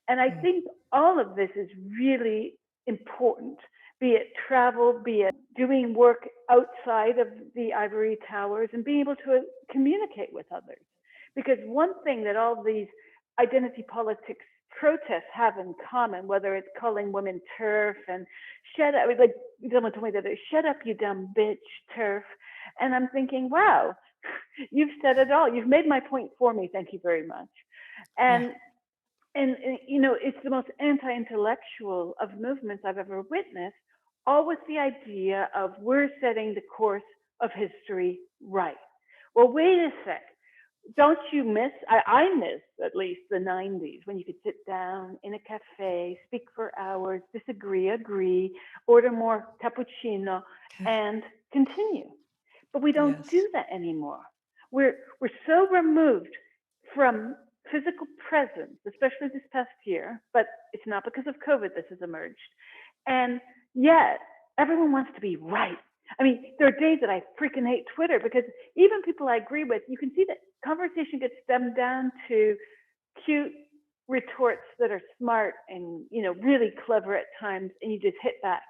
And I Mm, think all of this is really important, be it travel, be it doing work outside of the ivory towers, and being able to communicate with others. Because one thing that all these identity politics protests have in common, whether it's calling women TERF and shut up, like someone told me that, shut up, you dumb bitch, TERF. And I'm thinking, wow, you've said it all. You've made my point for me. Thank you very much. Yeah. And you know, it's the most anti-intellectual of movements I've ever witnessed, all with the idea of we're setting the course of history right. Well, wait a sec. Don't you miss, I miss at least the 90s when you could sit down in a cafe, speak for hours, disagree, agree, order more cappuccino, and continue. But we don't Yes. do that anymore. We're so removed from physical presence, especially this past year, but it's not because of COVID this has emerged. And yet, everyone wants to be right. I mean, there are days that I freaking hate Twitter because even people I agree with, you can see that conversation gets stemmed down to cute retorts that are smart and, you know, really clever at times, and you just hit back.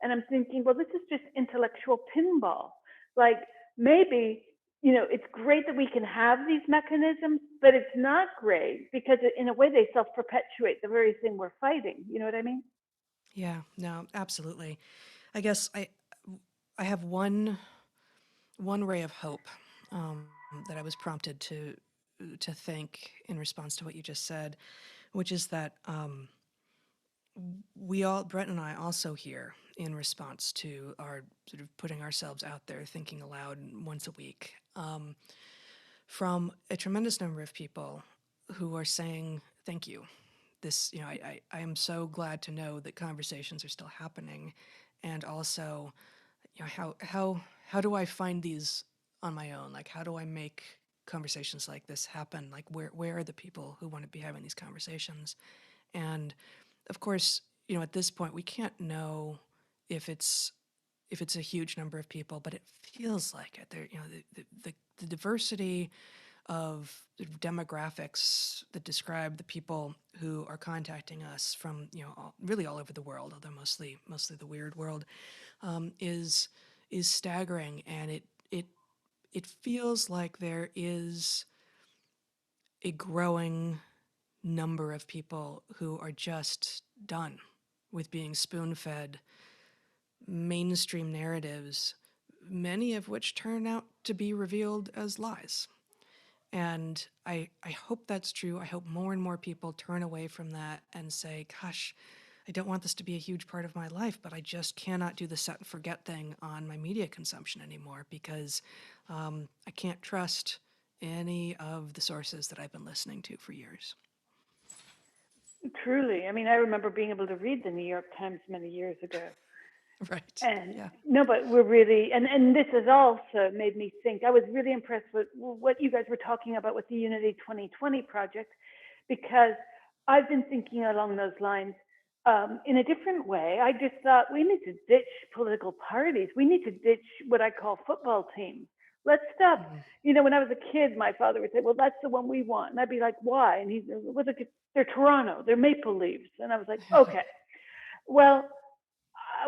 And I'm thinking, well, this is just intellectual pinball. Like maybe, you know, it's great that we can have these mechanisms, but it's not great because in a way they self-perpetuate the very thing we're fighting. You know what I mean? Yeah, no, absolutely. I guess I have one ray of hope um, that I was prompted to think in response to what you just said, which is that we all, Brett and I, also hear in response to our sort of putting ourselves out there, thinking aloud once a week, from a tremendous number of people who are saying thank you. This, you know, I am so glad to know that conversations are still happening, and also, you know, how do I find these on my own? Like, how do I make conversations like this happen? Like, where are the people who want to be having these conversations? And of course, you know, at this point, we can't know if it's a huge number of people, but it feels like it. There, you know, the diversity of demographics that describe the people who are contacting us from, you know, really all over the world, although mostly the weird world, is staggering, and it feels like there is a growing number of people who are just done with being spoon-fed mainstream narratives, many of which turn out to be revealed as lies. And I hope that's true. I hope more and more people turn away from that and say, gosh, I don't want this to be a huge part of my life, but I just cannot do the set and forget thing on my media consumption anymore because I can't trust any of the sources that I've been listening to for years. Truly. I mean, I remember being able to read the New York Times many years ago. Right. And Yeah. no, but we're really, and this has also made me think. I was really impressed with what you guys were talking about with the Unity 2020 project, because I've been thinking along those lines in a different way. I just thought we need to ditch political parties. We need to ditch what I call football teams. Let's stop. Mm-hmm. You know, when I was a kid, my father would say, "Well, that's the one we want," and I'd be like, "Why?" And he's, "Well, they're Toronto, they're Maple Leafs," and I was like, "Okay, well."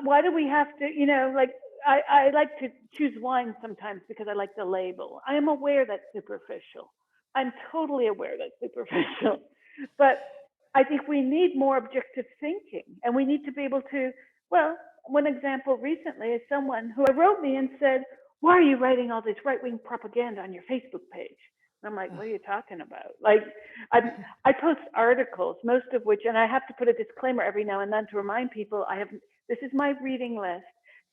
Why do we have to, you know, like I like to choose wine sometimes because I like the label. I am aware that's superficial. I'm totally aware that's superficial. But I think we need more objective thinking, and we need to be able to, well, one example recently is someone who wrote me and said, "Why are you writing all this right-wing propaganda on your Facebook page?" And I'm like, "What are you talking about?" Like, I post articles, most of which, and I have to put a disclaimer every now and then to remind people this is my reading list.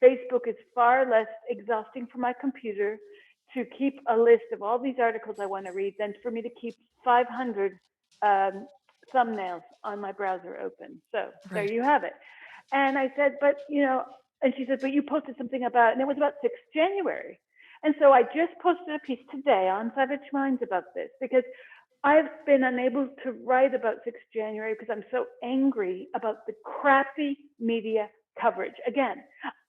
Facebook is far less exhausting for my computer to keep a list of all these articles I want to read than for me to keep 500 thumbnails on my browser open. So there you have it. And I said, but, you know, and she said, but you posted something about, and it was about 6th January. And so I just posted a piece today on Savage Minds about this because I've been unable to write about 6th January because I'm so angry about the crappy media coverage. Again,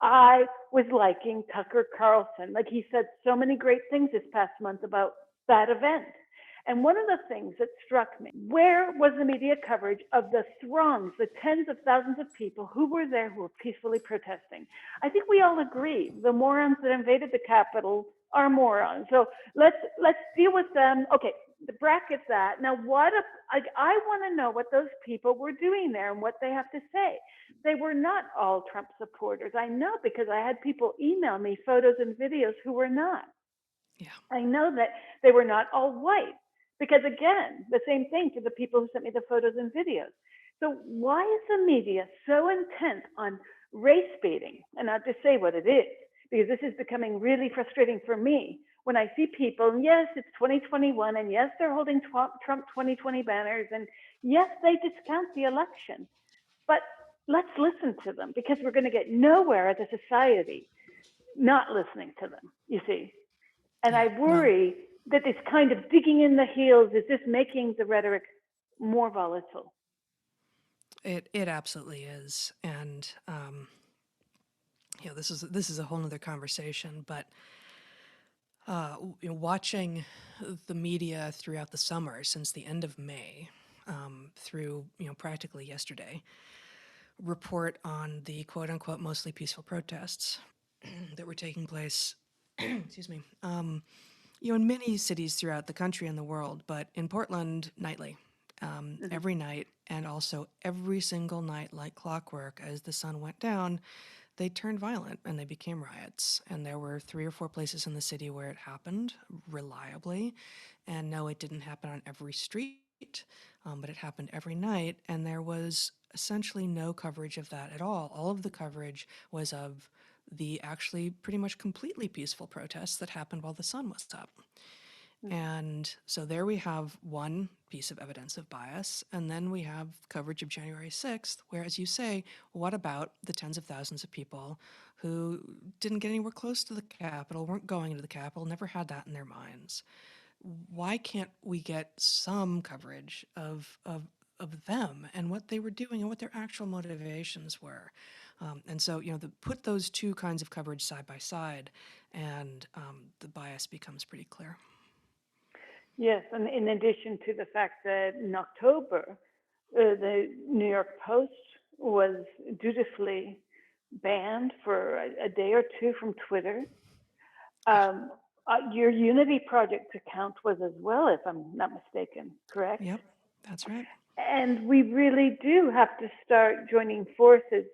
I was liking Tucker Carlson. Like he said so many great things this past month about that event. And one of the things that struck me, where was the media coverage of the throngs, the tens of thousands of people who were there who were peacefully protesting? I think we all agree the morons that invaded the Capitol are morons. So let's deal with them. Okay, bracket that. Now, I want to know what those people were doing there and what they have to say. They were not all Trump supporters. I know because I had people email me photos and videos who were not. Yeah. I know that they were not all white because, again, the same thing for the people who sent me the photos and videos. So why is the media so intent on race baiting? And I'll just say what it is, because this is becoming really frustrating for me when I see people, and yes, it's 2021, and yes, they're holding Trump 2020 banners, and yes, they discount the election. But let's listen to them, because we're going to get nowhere as a society not listening to them, you see. And Yeah. I worry that this kind of digging in the heels is just making the rhetoric more volatile. It absolutely is, and this is a whole nother conversation. But watching the media throughout the summer since the end of May, through practically yesterday, report on the quote unquote mostly peaceful protests that were taking place. Excuse me. In many cities throughout the country and the world, but in Portland, nightly, Mhm. every night, and also every single night, like clockwork, as the sun went down, they turned violent and they became riots. And there were 3 or 4 places in the city where it happened reliably. And no, it didn't happen on every street, but it happened every night. And there was essentially no coverage of that at all. All of the coverage was of the actually pretty much completely peaceful protests that happened while the sun was up. And so there we have one piece of evidence of bias. And then we have coverage of January 6th, where, as you say, what about the tens of thousands of people who didn't get anywhere close to the Capitol, weren't going to the Capitol, never had that in their minds? Why can't we get some coverage of them and what they were doing and what their actual motivations were? And so, put those two kinds of coverage side by side, and the bias becomes pretty clear. Yes, and in addition to the fact that in October, the New York Post was dutifully banned for a day or two from Twitter. Your Unity Project account was as well, if I'm not mistaken, correct? Yep, that's right. And we really do have to start joining forces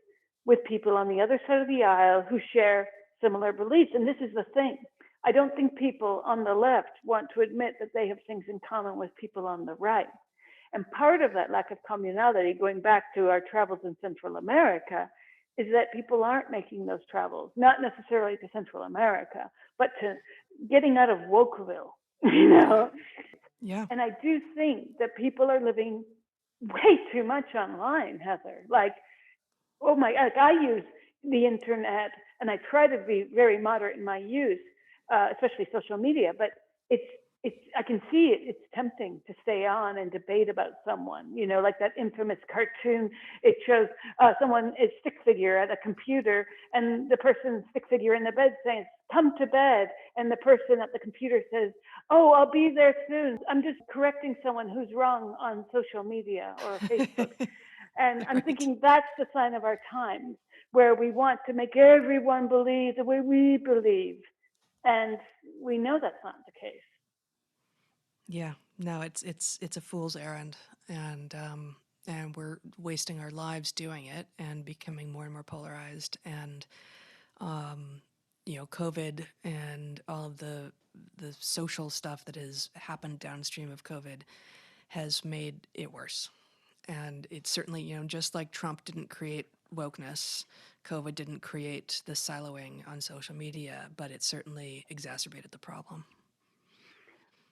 with people on the other side of the aisle who share similar beliefs. And this is the thing. I don't think people on the left want to admit that they have things in common with people on the right. And part of that lack of communality, going back to our travels in Central America, is that people aren't making those travels, not necessarily to Central America, but to getting out of Wokeville, you know? Yeah. And I do think that people are living way too much online, Heather. Like, oh my, like I use the internet and I try to be very moderate in my use, especially social media, but it's, I can see it, it's tempting to stay on and debate about someone, like that infamous cartoon. It shows someone is stick figure at a computer and the person stick figure in the bed saying, come to bed. And the person at the computer says, oh, I'll be there soon. I'm just correcting someone who's wrong on social media or Facebook. And I'm Right. thinking that's the sign of our times, where we want to make everyone believe the way we believe. And we know that's not the case. Yeah. No, it's a fool's errand, and we're wasting our lives doing it and becoming more and more polarized. And COVID and all of the social stuff that has happened downstream of COVID has made it worse. And it's certainly, just like Trump didn't create wokeness, COVID didn't create the siloing on social media, but it certainly exacerbated the problem.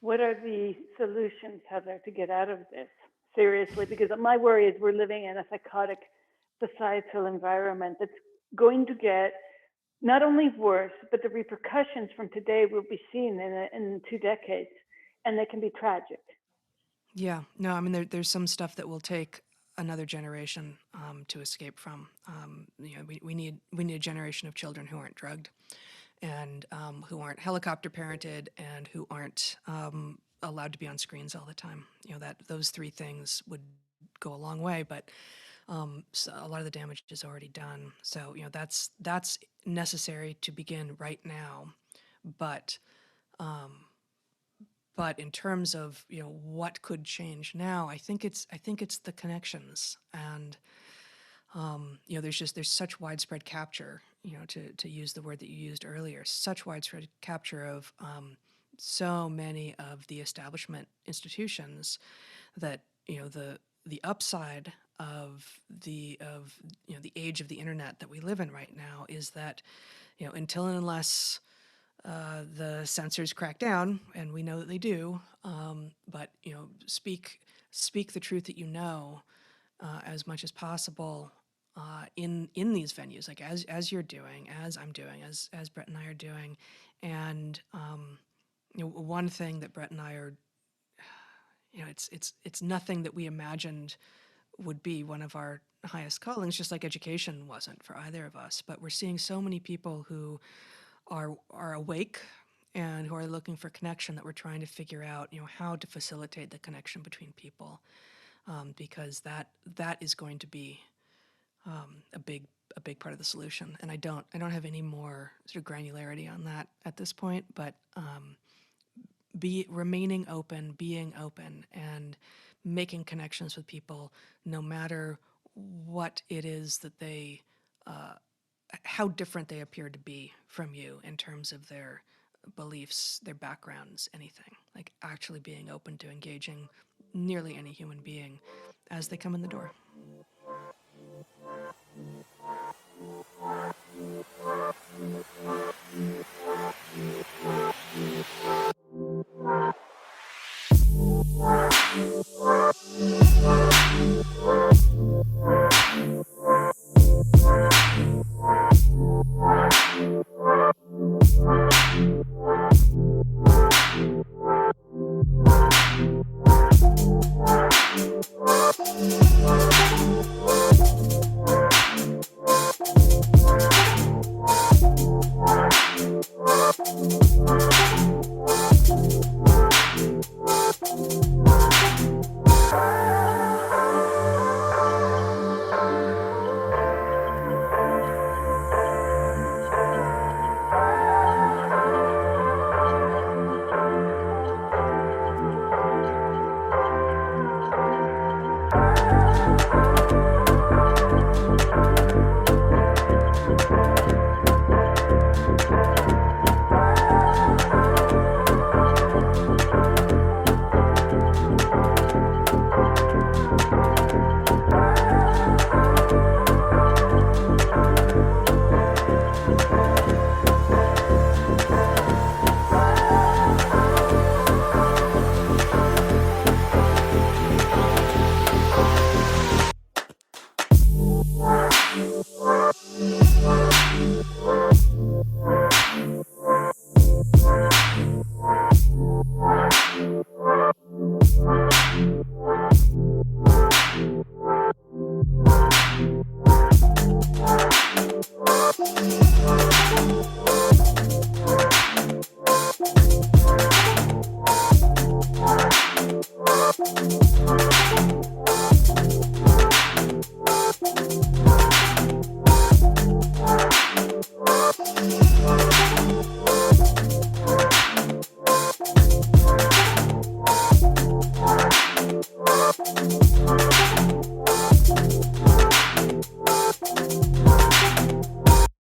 What are the solutions, Heather, to get out of this? Seriously, because my worry is we're living in a psychotic societal environment that's going to get not only worse, but the repercussions from today will be seen in 2 decades, and they can be tragic. Yeah, no, I mean, there's some stuff that will take another generation to escape from. We need a generation of children who aren't drugged, and who aren't helicopter parented, and who aren't allowed to be on screens all the time. That those 3 things would go a long way, but so a lot of the damage is already done. So that's necessary to begin right now, but But in terms of, what could change now, I think it's the connections. And there's such widespread capture, to use the word that you used earlier, such widespread capture of so many of the establishment institutions that, the upside of the age of the internet that we live in right now is that, until and unless the censors crack down, and we know that they do, but speak the truth that as much as possible in these venues, like as you're doing, as I'm doing, as Brett and I are doing. And one thing that Brett and I are, it's nothing that we imagined would be one of our highest callings, just like education wasn't for either of us. But we're seeing so many people who are awake and who are looking for connection, that we're trying to figure out, how to facilitate the connection between people, because that is going to be a big part of the solution. And I don't have any more sort of granularity on that at this point, but remaining open, being open, and making connections with people, no matter what it is that they, how different they appear to be from you in terms of their beliefs, their backgrounds, anything. Like actually being open to engaging nearly any human being as they come in the door.